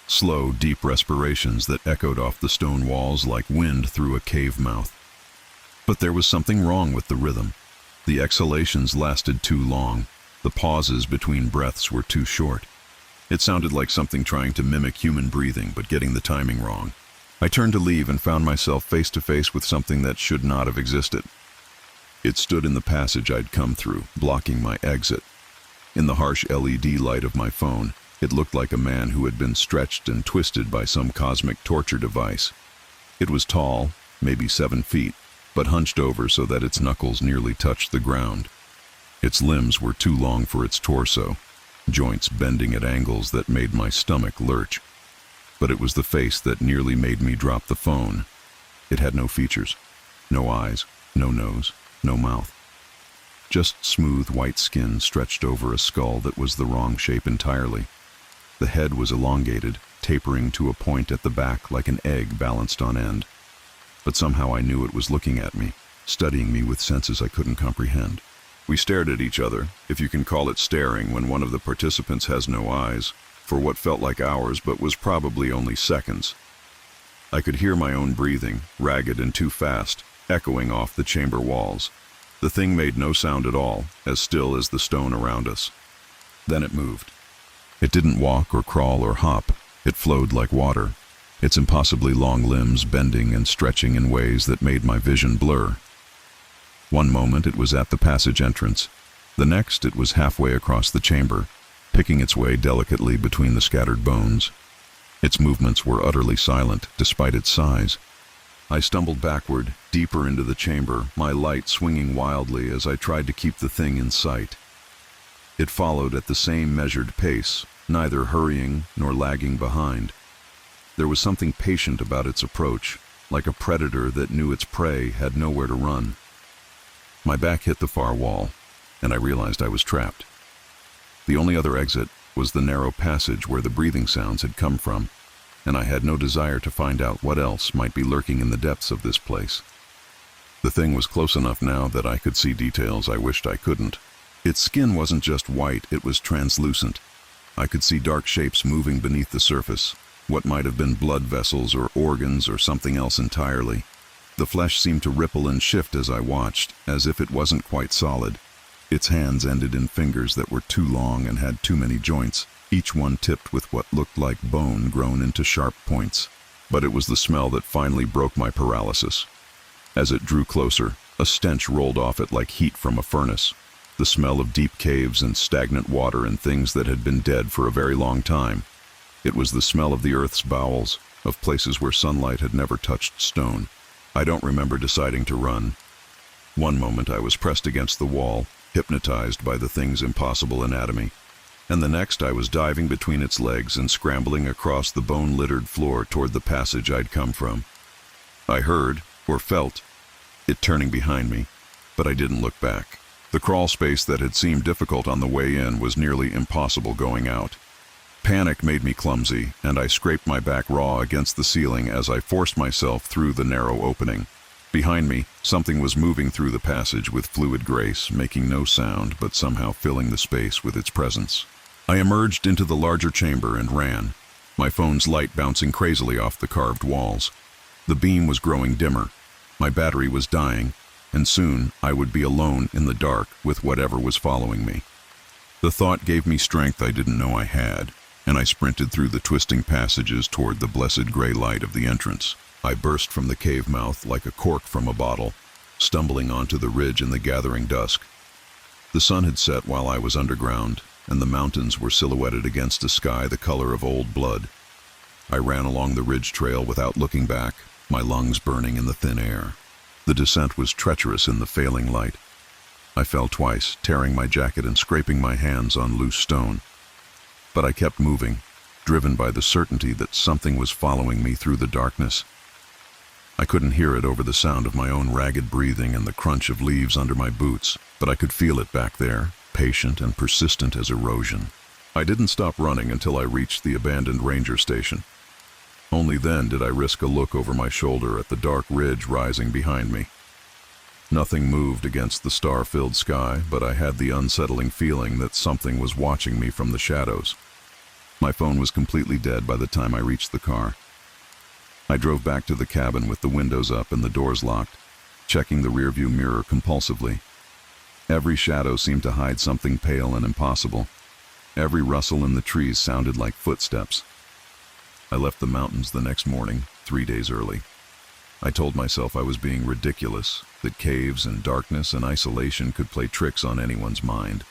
Slow, deep respirations that echoed off the stone walls like wind through a cave mouth. But there was something wrong with the rhythm. The exhalations lasted too long. The pauses between breaths were too short. It sounded like something trying to mimic human breathing, but getting the timing wrong. I turned to leave and found myself face to face with something that should not have existed. It stood in the passage I'd come through, blocking my exit. In the harsh LED light of my phone, it looked like a man who had been stretched and twisted by some cosmic torture device. It was tall, maybe 7 feet, but hunched over so that its knuckles nearly touched the ground. Its limbs were too long for its torso, joints bending at angles that made my stomach lurch. But it was the face that nearly made me drop the phone. It had no features, no eyes, no nose, no mouth. Just smooth white skin stretched over a skull that was the wrong shape entirely. The head was elongated, tapering to a point at the back like an egg balanced on end. But somehow I knew it was looking at me, studying me with senses I couldn't comprehend. We stared at each other, if you can call it staring when one of the participants has no eyes, for what felt like hours but was probably only seconds. I could hear my own breathing, ragged and too fast, echoing off the chamber walls. The thing made no sound at all, as still as the stone around us. Then it moved. It didn't walk or crawl or hop. It flowed like water, its impossibly long limbs bending and stretching in ways that made my vision blur. One moment it was at the passage entrance. The next it was halfway across the chamber, picking its way delicately between the scattered bones. Its movements were utterly silent, despite its size. I stumbled backward, deeper into the chamber, my light swinging wildly as I tried to keep the thing in sight. It followed at the same measured pace, neither hurrying nor lagging behind. There was something patient about its approach, like a predator that knew its prey had nowhere to run. My back hit the far wall, and I realized I was trapped. The only other exit was the narrow passage where the breathing sounds had come from, and I had no desire to find out what else might be lurking in the depths of this place. The thing was close enough now that I could see details I wished I couldn't. Its skin wasn't just white, it was translucent. I could see dark shapes moving beneath the surface, what might have been blood vessels or organs or something else entirely. The flesh seemed to ripple and shift as I watched, as if it wasn't quite solid. Its hands ended in fingers that were too long and had too many joints, each one tipped with what looked like bone grown into sharp points. But it was the smell that finally broke my paralysis. As it drew closer, a stench rolled off it like heat from a furnace. The smell of deep caves and stagnant water and things that had been dead for a very long time. It was the smell of the earth's bowels, of places where sunlight had never touched stone. I don't remember deciding to run. One moment I was pressed against the wall, hypnotized by the thing's impossible anatomy, and the next I was diving between its legs and scrambling across the bone-littered floor toward the passage I'd come from. I heard, or felt, it turning behind me, but I didn't look back. The crawl space that had seemed difficult on the way in was nearly impossible going out. Panic made me clumsy, and I scraped my back raw against the ceiling as I forced myself through the narrow opening. Behind me, something was moving through the passage with fluid grace, making no sound but somehow filling the space with its presence. I emerged into the larger chamber and ran, my phone's light bouncing crazily off the carved walls. The beam was growing dimmer. My battery was dying, and soon I would be alone in the dark with whatever was following me. The thought gave me strength I didn't know I had, and I sprinted through the twisting passages toward the blessed gray light of the entrance. I burst from the cave mouth like a cork from a bottle, stumbling onto the ridge in the gathering dusk. The sun had set while I was underground, and the mountains were silhouetted against a sky the color of old blood. I ran along the ridge trail without looking back, my lungs burning in the thin air. The descent was treacherous in the failing light. I fell twice, tearing my jacket and scraping my hands on loose stone. But I kept moving, driven by the certainty that something was following me through the darkness. I couldn't hear it over the sound of my own ragged breathing and the crunch of leaves under my boots, but I could feel it back there, patient and persistent as erosion. I didn't stop running until I reached the abandoned ranger station. Only then did I risk a look over my shoulder at the dark ridge rising behind me. Nothing moved against the star-filled sky, but I had the unsettling feeling that something was watching me from the shadows. My phone was completely dead by the time I reached the car. I drove back to the cabin with the windows up and the doors locked, checking the rearview mirror compulsively. Every shadow seemed to hide something pale and impossible. Every rustle in the trees sounded like footsteps. I left the mountains the next morning, 3 days early. I told myself I was being ridiculous, that caves and darkness and isolation could play tricks on anyone's mind.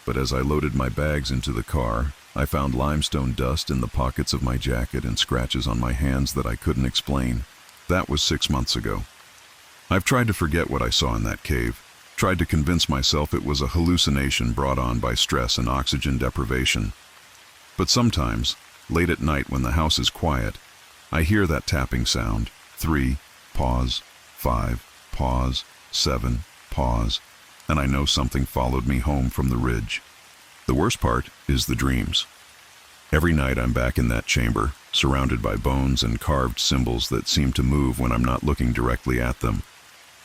But as I loaded my bags into the car, I found limestone dust in the pockets of my jacket and scratches on my hands that I couldn't explain. That was 6 months ago. I've tried to forget what I saw in that cave, tried to convince myself it was a hallucination brought on by stress and oxygen deprivation. But sometimes, late at night when the house is quiet, I hear that tapping sound. 3, pause, 5, pause, 7, pause, and I know something followed me home from the ridge. The worst part is the dreams. Every night I'm back in that chamber, surrounded by bones and carved symbols that seem to move when I'm not looking directly at them.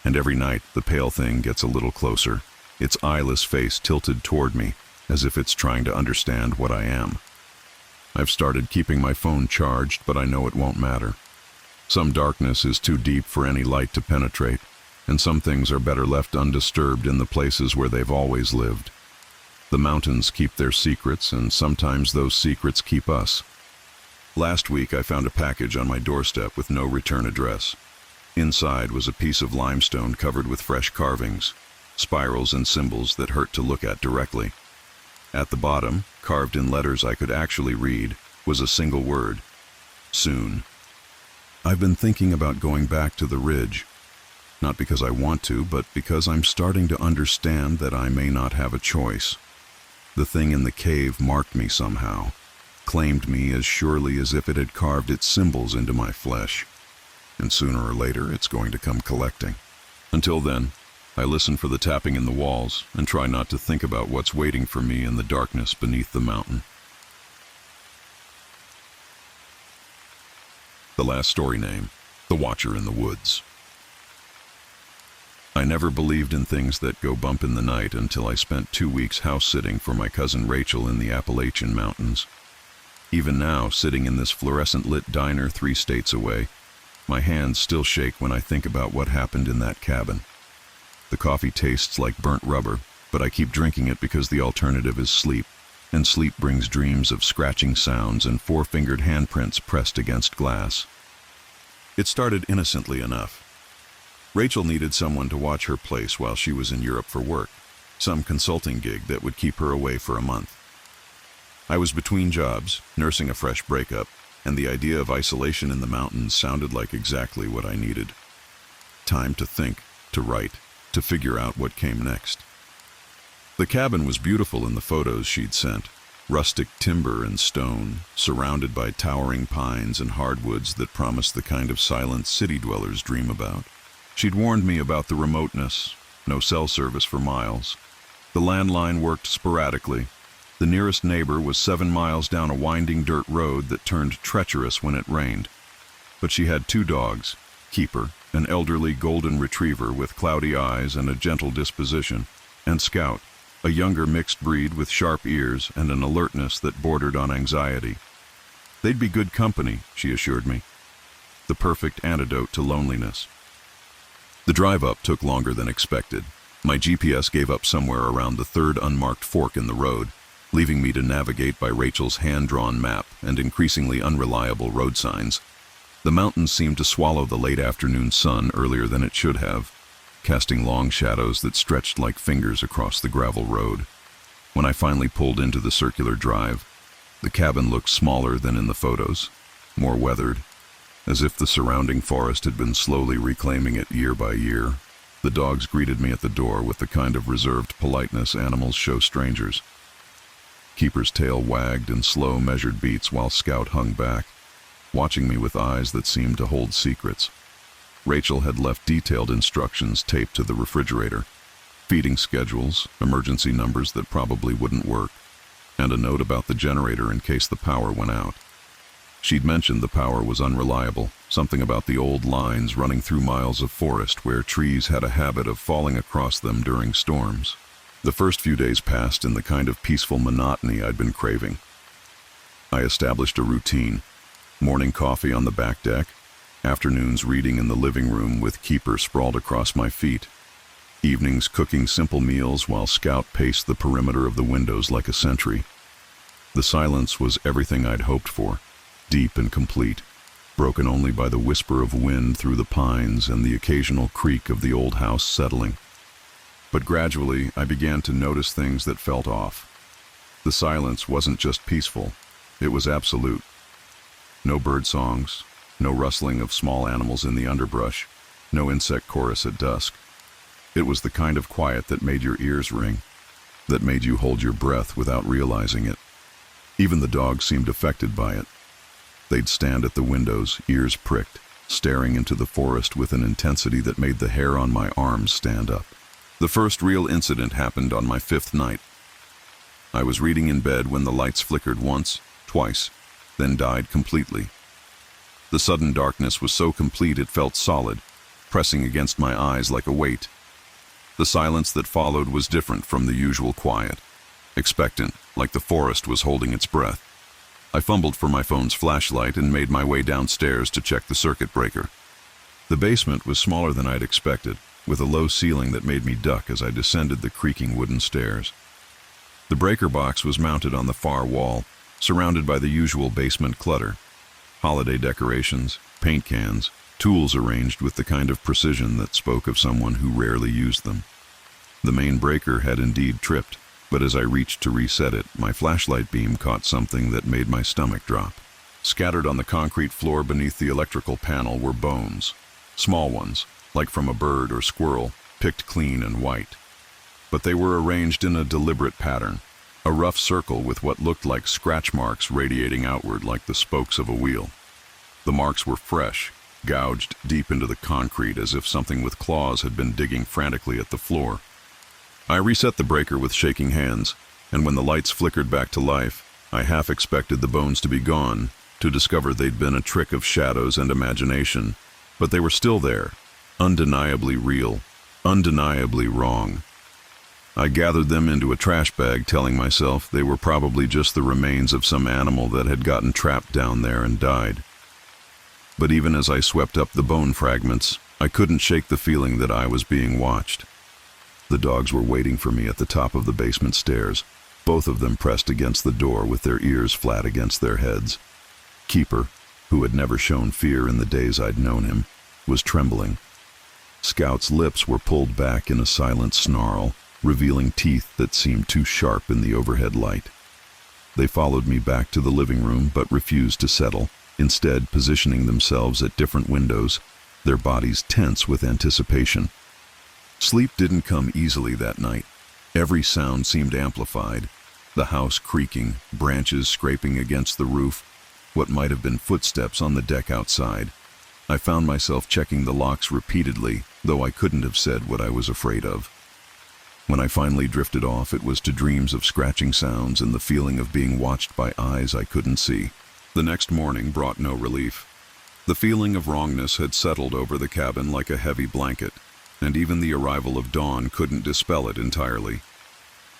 And every night the pale thing gets a little closer, its eyeless face tilted toward me, as if it's trying to understand what I am. I've started keeping my phone charged, but I know it won't matter. Some darkness is too deep for any light to penetrate, and some things are better left undisturbed in the places where they've always lived. The mountains keep their secrets, and sometimes those secrets keep us. Last week I found a package on my doorstep with no return address. Inside was a piece of limestone covered with fresh carvings, spirals and symbols that hurt to look at directly. At the bottom, carved in letters I could actually read, was a single word: soon. I've been thinking about going back to the ridge, not because I want to, but because I'm starting to understand that I may not have a choice. The thing in the cave marked me somehow, claimed me as surely as if it had carved its symbols into my flesh, and sooner or later it's going to come collecting. Until then, I listen for the tapping in the walls and try not to think about what's waiting for me in the darkness beneath the mountain. The last story name, The Watcher in the Woods. I never believed in things that go bump in the night until I spent 2 weeks house-sitting for my cousin Rachel in the Appalachian Mountains. Even now, sitting in this fluorescent-lit diner 3 states away, my hands still shake when I think about what happened in that cabin. The coffee tastes like burnt rubber, but I keep drinking it because the alternative is sleep, and sleep brings dreams of scratching sounds and 4-fingered handprints pressed against glass. It started innocently enough. Rachel needed someone to watch her place while she was in Europe for work, some consulting gig that would keep her away for a month. I was between jobs, nursing a fresh breakup, and the idea of isolation in the mountains sounded like exactly what I needed. Time to think, to write, to figure out what came next. The cabin was beautiful in the photos she'd sent. Rustic timber and stone, surrounded by towering pines and hardwoods that promised the kind of silence city dwellers dream about. She'd warned me about the remoteness, no cell service for miles. The landline worked sporadically. The nearest neighbor was 7 miles down a winding dirt road that turned treacherous when it rained. But she had 2 dogs, Keeper, an elderly golden retriever with cloudy eyes and a gentle disposition, and Scout, a younger mixed breed with sharp ears and an alertness that bordered on anxiety. They'd be good company, she assured me. The perfect antidote to loneliness. The drive up took longer than expected. My GPS gave up somewhere around the 3rd unmarked fork in the road, leaving me to navigate by Rachel's hand-drawn map and increasingly unreliable road signs. The mountains seemed to swallow the late afternoon sun earlier than it should have, casting long shadows that stretched like fingers across the gravel road. When I finally pulled into the circular drive, the cabin looked smaller than in the photos, more weathered, as if the surrounding forest had been slowly reclaiming it year by year. The dogs greeted me at the door with the kind of reserved politeness animals show strangers. Keeper's tail wagged in slow, measured beats while Scout hung back, watching me with eyes that seemed to hold secrets. Rachel had left detailed instructions taped to the refrigerator, feeding schedules, emergency numbers that probably wouldn't work, and a note about the generator in case the power went out. She'd mentioned the power was unreliable, something about the old lines running through miles of forest where trees had a habit of falling across them during storms. The first few days passed in the kind of peaceful monotony I'd been craving. I established a routine: morning coffee on the back deck, afternoons reading in the living room with Keeper sprawled across my feet, evenings cooking simple meals while Scout paced the perimeter of the windows like a sentry. The silence was everything I'd hoped for, deep and complete, broken only by the whisper of wind through the pines and the occasional creak of the old house settling. But gradually, I began to notice things that felt off. The silence wasn't just peaceful, it was absolute. No bird songs, no rustling of small animals in the underbrush, no insect chorus at dusk. It was the kind of quiet that made your ears ring, that made you hold your breath without realizing it. Even the dogs seemed affected by it. They'd stand at the windows, ears pricked, staring into the forest with an intensity that made the hair on my arms stand up. The first real incident happened on my 5th night. I was reading in bed when the lights flickered once, twice, then died completely. The sudden darkness was so complete it felt solid, pressing against my eyes like a weight. The silence that followed was different from the usual quiet, expectant, like the forest was holding its breath. I fumbled for my phone's flashlight and made my way downstairs to check the circuit breaker. The basement was smaller than I'd expected, with a low ceiling that made me duck as I descended the creaking wooden stairs. The breaker box was mounted on the far wall, surrounded by the usual basement clutter. Holiday decorations, paint cans, tools arranged with the kind of precision that spoke of someone who rarely used them. The main breaker had indeed tripped, but as I reached to reset it, my flashlight beam caught something that made my stomach drop. Scattered on the concrete floor beneath the electrical panel were bones. Small ones, like from a bird or squirrel, picked clean and white. But they were arranged in a deliberate pattern, a rough circle with what looked like scratch marks radiating outward like the spokes of a wheel. The marks were fresh, gouged deep into the concrete as if something with claws had been digging frantically at the floor. I reset the breaker with shaking hands, and when the lights flickered back to life, I half expected the bones to be gone, to discover they'd been a trick of shadows and imagination, but they were still there, undeniably real, undeniably wrong. I gathered them into a trash bag, telling myself they were probably just the remains of some animal that had gotten trapped down there and died. But even as I swept up the bone fragments, I couldn't shake the feeling that I was being watched. The dogs were waiting for me at the top of the basement stairs, both of them pressed against the door with their ears flat against their heads. Keeper, who had never shown fear in the days I'd known him, was trembling. Scout's lips were pulled back in a silent snarl, revealing teeth that seemed too sharp in the overhead light. They followed me back to the living room but refused to settle, instead positioning themselves at different windows, their bodies tense with anticipation. Sleep didn't come easily that night. Every sound seemed amplified, the house creaking, branches scraping against the roof, what might have been footsteps on the deck outside. I found myself checking the locks repeatedly, though I couldn't have said what I was afraid of. When I finally drifted off, it was to dreams of scratching sounds and the feeling of being watched by eyes I couldn't see. The next morning brought no relief. The feeling of wrongness had settled over the cabin like a heavy blanket, and even the arrival of dawn couldn't dispel it entirely.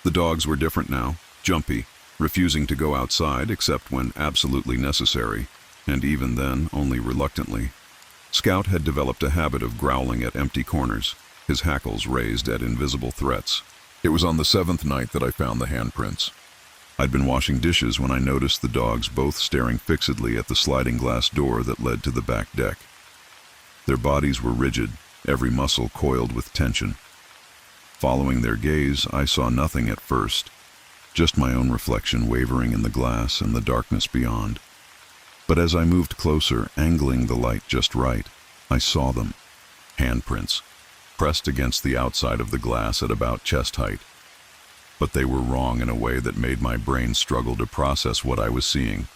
The dogs were different now, jumpy, refusing to go outside except when absolutely necessary, and even then only reluctantly. Scout had developed a habit of growling at empty corners, his hackles raised at invisible threats. It was on the 7th night that I found the handprints. I'd been washing dishes when I noticed the dogs both staring fixedly at the sliding glass door that led to the back deck. Their bodies were rigid, every muscle coiled with tension. Following their gaze, I saw nothing at first, just my own reflection wavering in the glass and the darkness beyond. But as I moved closer, angling the light just right, I saw them. Handprints, pressed against the outside of the glass at about chest height. But they were wrong in a way that made my brain struggle to process what I was seeing.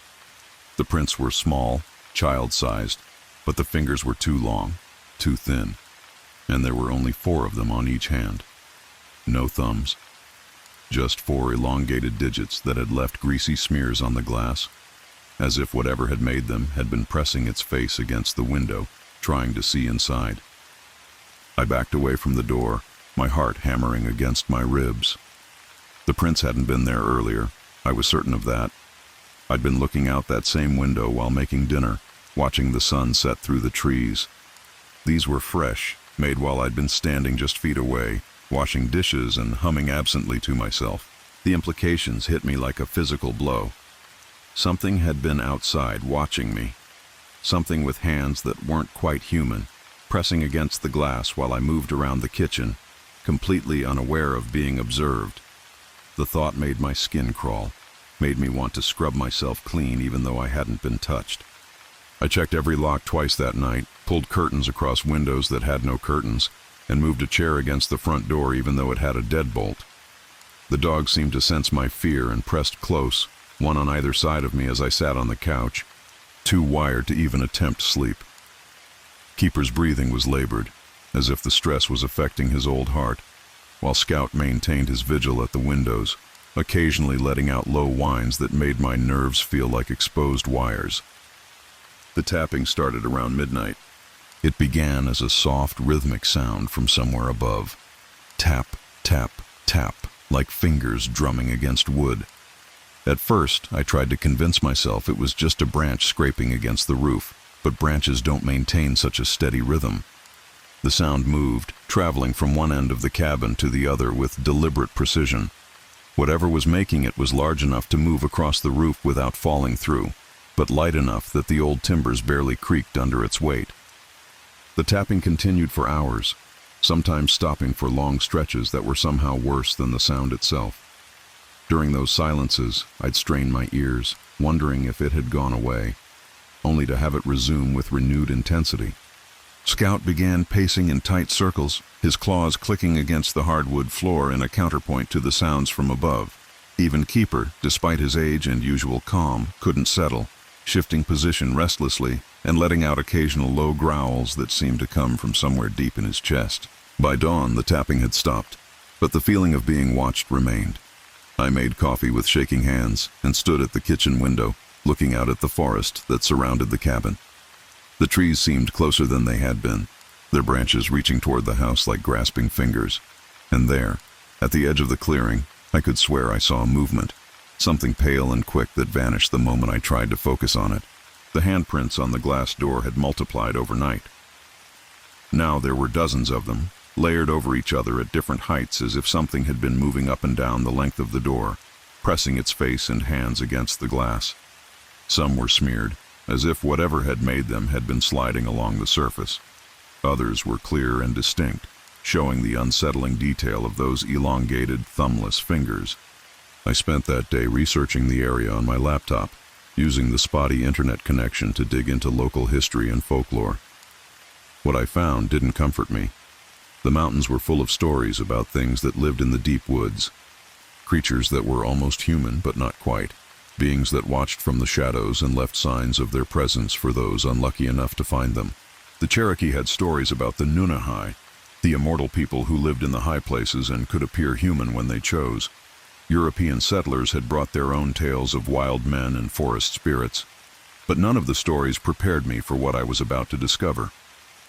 The prints were small, child-sized, but the fingers were too long, too thin, and there were only 4 of them on each hand. No thumbs. Just 4 elongated digits that had left greasy smears on the glass, as if whatever had made them had been pressing its face against the window, trying to see inside. I backed away from the door, my heart hammering against my ribs. The prints hadn't been there earlier, I was certain of that. I'd been looking out that same window while making dinner, watching the sun set through the trees. These were fresh, made while I'd been standing just feet away, washing dishes and humming absently to myself. The implications hit me like a physical blow. Something had been outside watching me. Something with hands that weren't quite human, pressing against the glass while I moved around the kitchen, completely unaware of being observed. The thought made my skin crawl, made me want to scrub myself clean even though I hadn't been touched. I checked every lock twice that night, pulled curtains across windows that had no curtains, and moved a chair against the front door even though it had a deadbolt. The dogs seemed to sense my fear and pressed close, one on either side of me as I sat on the couch, too wired to even attempt sleep. Keeper's breathing was labored, as if the stress was affecting his old heart, while Scout maintained his vigil at the windows, occasionally letting out low whines that made my nerves feel like exposed wires. The tapping started around midnight. It began as a soft, rhythmic sound from somewhere above. Tap, tap, tap, like fingers drumming against wood. At first, I tried to convince myself it was just a branch scraping against the roof, but branches don't maintain such a steady rhythm. The sound moved, traveling from one end of the cabin to the other with deliberate precision. Whatever was making it was large enough to move across the roof without falling through, but light enough that the old timbers barely creaked under its weight. The tapping continued for hours, sometimes stopping for long stretches that were somehow worse than the sound itself. During those silences, I'd strain my ears, wondering if it had gone away, only to have it resume with renewed intensity. Scout began pacing in tight circles, his claws clicking against the hardwood floor in a counterpoint to the sounds from above. Even Keeper, despite his age and usual calm, couldn't settle, shifting position restlessly and letting out occasional low growls that seemed to come from somewhere deep in his chest. By dawn, the tapping had stopped, but the feeling of being watched remained. I made coffee with shaking hands and stood at the kitchen window, looking out at the forest that surrounded the cabin. The trees seemed closer than they had been, their branches reaching toward the house like grasping fingers. And there, at the edge of the clearing, I could swear I saw movement, something pale and quick that vanished the moment I tried to focus on it. The handprints on the glass door had multiplied overnight. Now there were dozens of them, layered over each other at different heights as if something had been moving up and down the length of the door, pressing its face and hands against the glass. Some were smeared, as if whatever had made them had been sliding along the surface. Others were clear and distinct, showing the unsettling detail of those elongated, thumbless fingers. I spent that day researching the area on my laptop, using the spotty internet connection to dig into local history and folklore. What I found didn't comfort me. The mountains were full of stories about things that lived in the deep woods, creatures that were almost human but not quite, beings that watched from the shadows and left signs of their presence for those unlucky enough to find them. The Cherokee had stories about the Nunahai, the immortal people who lived in the high places and could appear human when they chose. European settlers had brought their own tales of wild men and forest spirits, but none of the stories prepared me for what I was about to discover.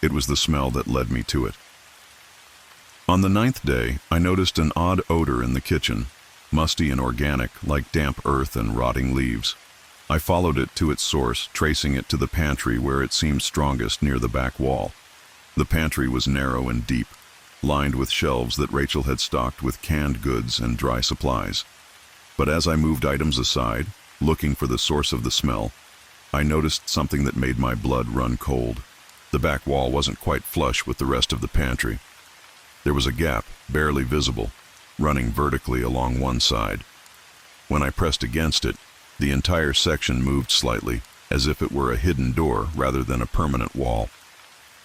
It was the smell that led me to it. On the 9th day, I noticed an odd odor in the kitchen, musty and organic, like damp earth and rotting leaves. I followed it to its source, tracing it to the pantry where it seemed strongest near the back wall. The pantry was narrow and deep, lined with shelves that Rachel had stocked with canned goods and dry supplies. But as I moved items aside, looking for the source of the smell, I noticed something that made my blood run cold. The back wall wasn't quite flush with the rest of the pantry. There was a gap, barely visible, running vertically along one side. When I pressed against it, the entire section moved slightly, as if it were a hidden door rather than a permanent wall.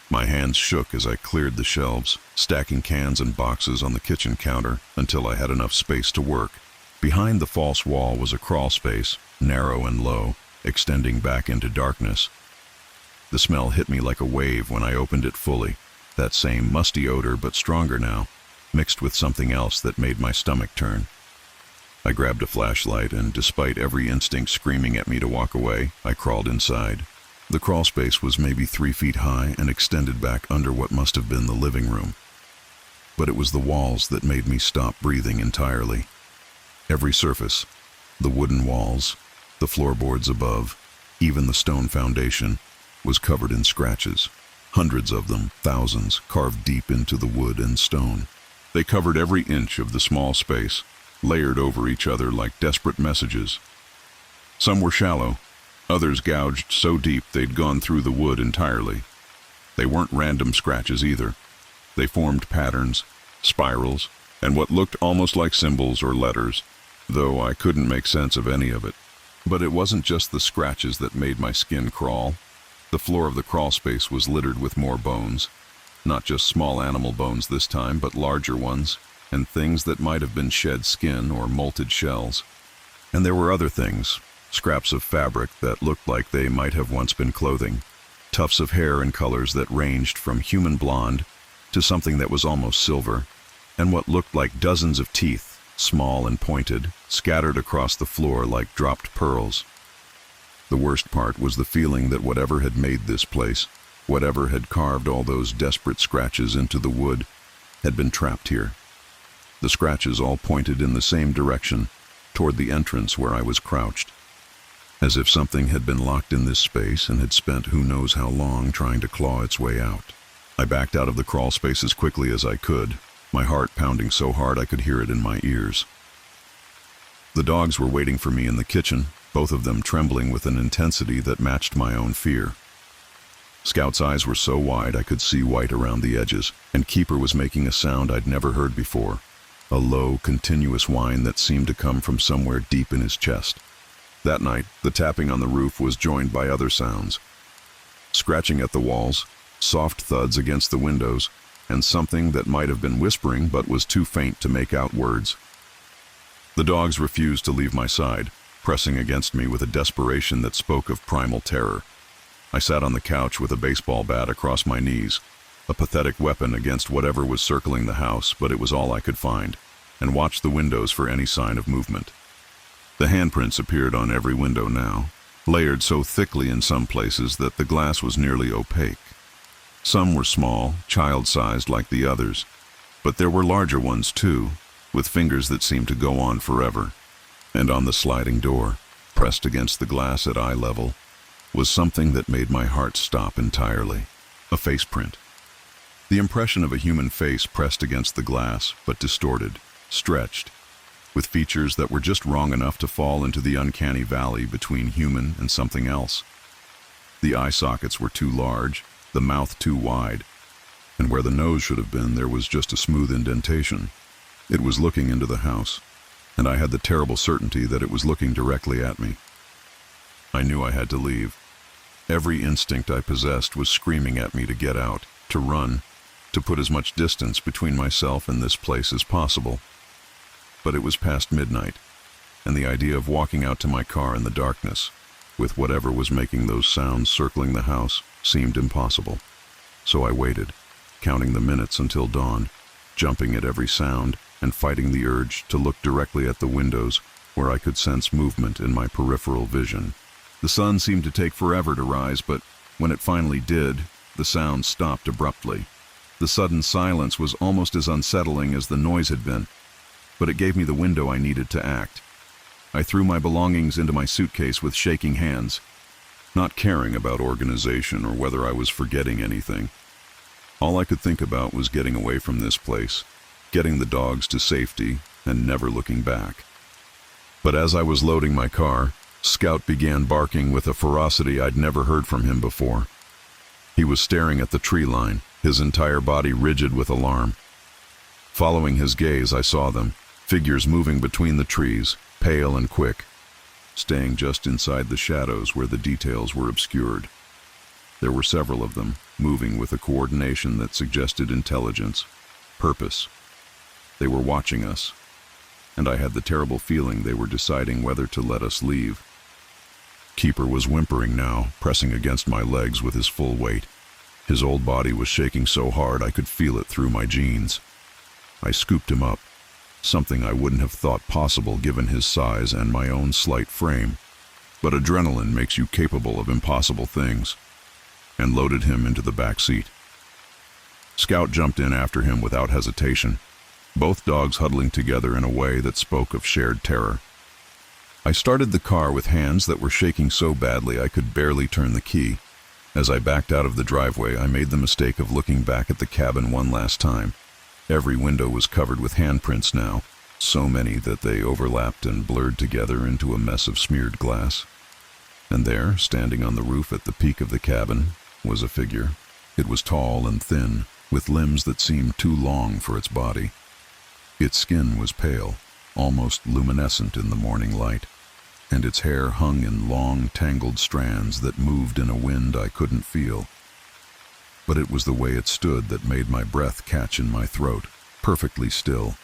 My hands shook as I cleared the shelves, stacking cans and boxes on the kitchen counter until I had enough space to work. Behind the false wall was a crawl space, narrow and low, extending back into darkness. The smell hit me like a wave when I opened it fully, that same musty odor but stronger now, mixed with something else that made my stomach turn. I grabbed a flashlight and, despite every instinct screaming at me to walk away, I crawled inside. The crawl space was maybe 3 feet high and extended back under what must have been the living room. But it was the walls that made me stop breathing entirely. Every surface, the wooden walls, the floorboards above, even the stone foundation, was covered in scratches. Hundreds of them, thousands, carved deep into the wood and stone. They covered every inch of the small space, layered over each other like desperate messages. Some were shallow, others gouged so deep they'd gone through the wood entirely. They weren't random scratches either. They formed patterns, spirals, and what looked almost like symbols or letters, though I couldn't make sense of any of it. But it wasn't just the scratches that made my skin crawl. The floor of the crawl space was littered with more bones, not just small animal bones this time, but larger ones, and things that might have been shed skin or molted shells. And there were other things, scraps of fabric that looked like they might have once been clothing, tufts of hair in colors that ranged from human blonde to something that was almost silver, and what looked like dozens of teeth, small and pointed, scattered across the floor like dropped pearls. The worst part was the feeling that whatever had made this place, whatever had carved all those desperate scratches into the wood, had been trapped here. The scratches all pointed in the same direction, toward the entrance where I was crouched. As if something had been locked in this space and had spent who knows how long trying to claw its way out. I backed out of the crawl space as quickly as I could, my heart pounding so hard I could hear it in my ears. The dogs were waiting for me in the kitchen, both of them trembling with an intensity that matched my own fear. Scout's eyes were so wide I could see white around the edges, and Keeper was making a sound I'd never heard before, a low, continuous whine that seemed to come from somewhere deep in his chest. That night, the tapping on the roof was joined by other sounds. Scratching at the walls, soft thuds against the windows, and something that might have been whispering but was too faint to make out words. The dogs refused to leave my side, pressing against me with a desperation that spoke of primal terror. I sat on the couch with a baseball bat across my knees, a pathetic weapon against whatever was circling the house, but it was all I could find, and watched the windows for any sign of movement. The handprints appeared on every window now, layered so thickly in some places that the glass was nearly opaque. Some were small, child-sized like the others, but there were larger ones too, with fingers that seemed to go on forever. And on the sliding door, pressed against the glass at eye level, was something that made my heart stop entirely. A face print. The impression of a human face pressed against the glass, but distorted, stretched, with features that were just wrong enough to fall into the uncanny valley between human and something else. The eye sockets were too large, the mouth too wide, and where the nose should have been there was just a smooth indentation. It was looking into the house, and I had the terrible certainty that it was looking directly at me. I knew I had to leave. Every instinct I possessed was screaming at me to get out, to run, to put as much distance between myself and this place as possible. But it was past midnight, and the idea of walking out to my car in the darkness, with whatever was making those sounds circling the house, seemed impossible. So I waited, counting the minutes until dawn, jumping at every sound and fighting the urge to look directly at the windows where I could sense movement in my peripheral vision. The sun seemed to take forever to rise, but when it finally did, the sound stopped abruptly. The sudden silence was almost as unsettling as the noise had been, but it gave me the window I needed to act. I threw my belongings into my suitcase with shaking hands, not caring about organization or whether I was forgetting anything. All I could think about was getting away from this place, getting the dogs to safety, and never looking back. But as I was loading my car, Scout began barking with a ferocity I'd never heard from him before. He was staring at the tree line, his entire body rigid with alarm. Following his gaze, I saw them, figures moving between the trees, pale and quick, staying just inside the shadows where the details were obscured. There were several of them, moving with a coordination that suggested intelligence, purpose. They were watching us, and I had the terrible feeling they were deciding whether to let us leave. Keeper was whimpering now, pressing against my legs with his full weight. His old body was shaking so hard I could feel it through my jeans. I scooped him up, something I wouldn't have thought possible given his size and my own slight frame, but adrenaline makes you capable of impossible things, and loaded him into the back seat. Scout jumped in after him without hesitation, both dogs huddling together in a way that spoke of shared terror. I started the car with hands that were shaking so badly I could barely turn the key. As I backed out of the driveway, I made the mistake of looking back at the cabin one last time. Every window was covered with handprints now, so many that they overlapped and blurred together into a mess of smeared glass. And there, standing on the roof at the peak of the cabin, was a figure. It was tall and thin, with limbs that seemed too long for its body. Its skin was pale, almost luminescent in the morning light, and its hair hung in long, tangled strands that moved in a wind I couldn't feel. But it was the way it stood that made my breath catch in my throat, perfectly still,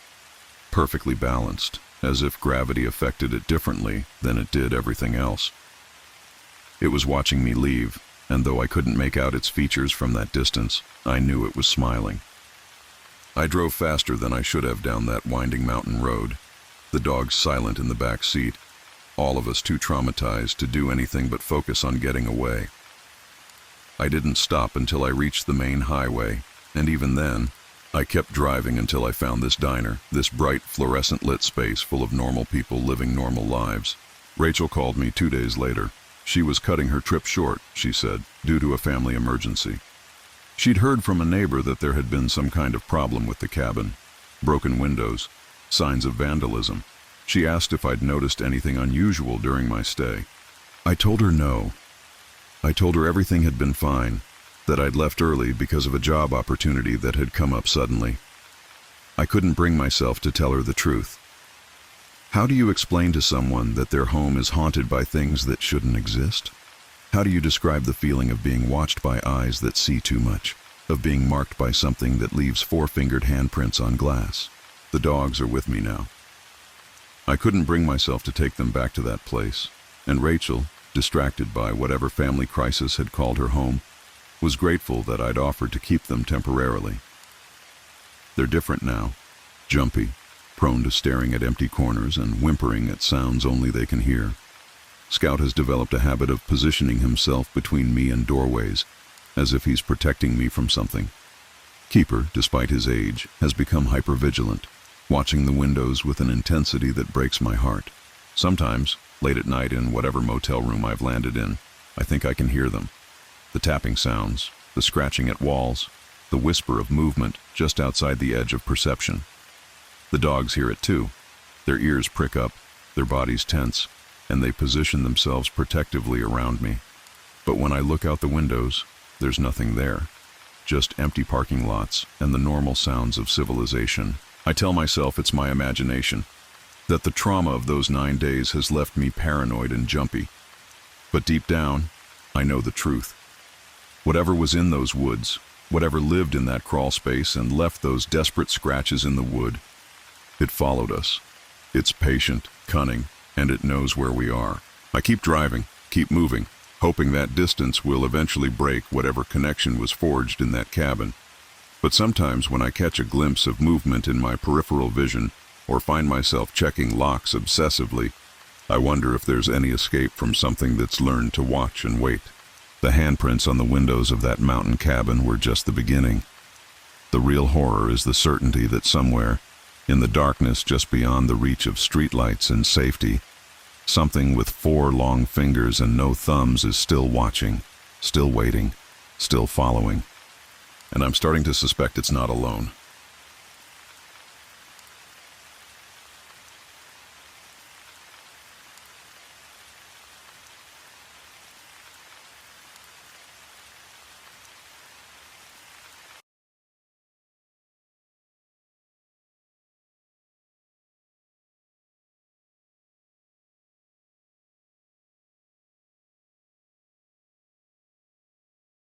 perfectly balanced, as if gravity affected it differently than it did everything else. It was watching me leave, and though I couldn't make out its features from that distance, I knew it was smiling. I drove faster than I should have down that winding mountain road, the dogs silent in the back seat, all of us too traumatized to do anything but focus on getting away. I didn't stop until I reached the main highway, and even then, I kept driving until I found this diner, this bright, fluorescent lit space full of normal people living normal lives. Rachel called me 2 days later. She was cutting her trip short, she said, due to a family emergency. She'd heard from a neighbor that there had been some kind of problem with the cabin. Broken windows, signs of vandalism. She asked if I'd noticed anything unusual during my stay. I told her no. I told her everything had been fine, that I'd left early because of a job opportunity that had come up suddenly. I couldn't bring myself to tell her the truth. How do you explain to someone that their home is haunted by things that shouldn't exist? How do you describe the feeling of being watched by eyes that see too much, of being marked by something that leaves four-fingered handprints on glass? The dogs are with me now. I couldn't bring myself to take them back to that place, and Rachel, distracted by whatever family crisis had called her home, was grateful that I'd offered to keep them temporarily. They're different now, jumpy, prone to staring at empty corners and whimpering at sounds only they can hear. Scout has developed a habit of positioning himself between me and doorways, as if he's protecting me from something. Keeper, despite his age, has become hypervigilant, watching the windows with an intensity that breaks my heart. Sometimes, late at night in whatever motel room I've landed in, I think I can hear them. The tapping sounds, the scratching at walls, the whisper of movement just outside the edge of perception. The dogs hear it too. Their ears prick up, their bodies tense, and they position themselves protectively around me. But when I look out the windows, there's nothing there. Just empty parking lots and the normal sounds of civilization. I tell myself it's my imagination, that the trauma of those 9 days has left me paranoid and jumpy. But deep down, I know the truth. Whatever was in those woods, whatever lived in that crawl space and left those desperate scratches in the wood, it followed us. It's patient, cunning, and it knows where we are. I keep driving, keep moving, hoping that distance will eventually break whatever connection was forged in that cabin. But sometimes when I catch a glimpse of movement in my peripheral vision, or find myself checking locks obsessively, I wonder if there's any escape from something that's learned to watch and wait. The handprints on the windows of that mountain cabin were just the beginning. The real horror is the certainty that somewhere, in the darkness just beyond the reach of streetlights and safety, something with 4 long fingers and no thumbs is still watching, still waiting, still following. And I'm starting to suspect it's not alone.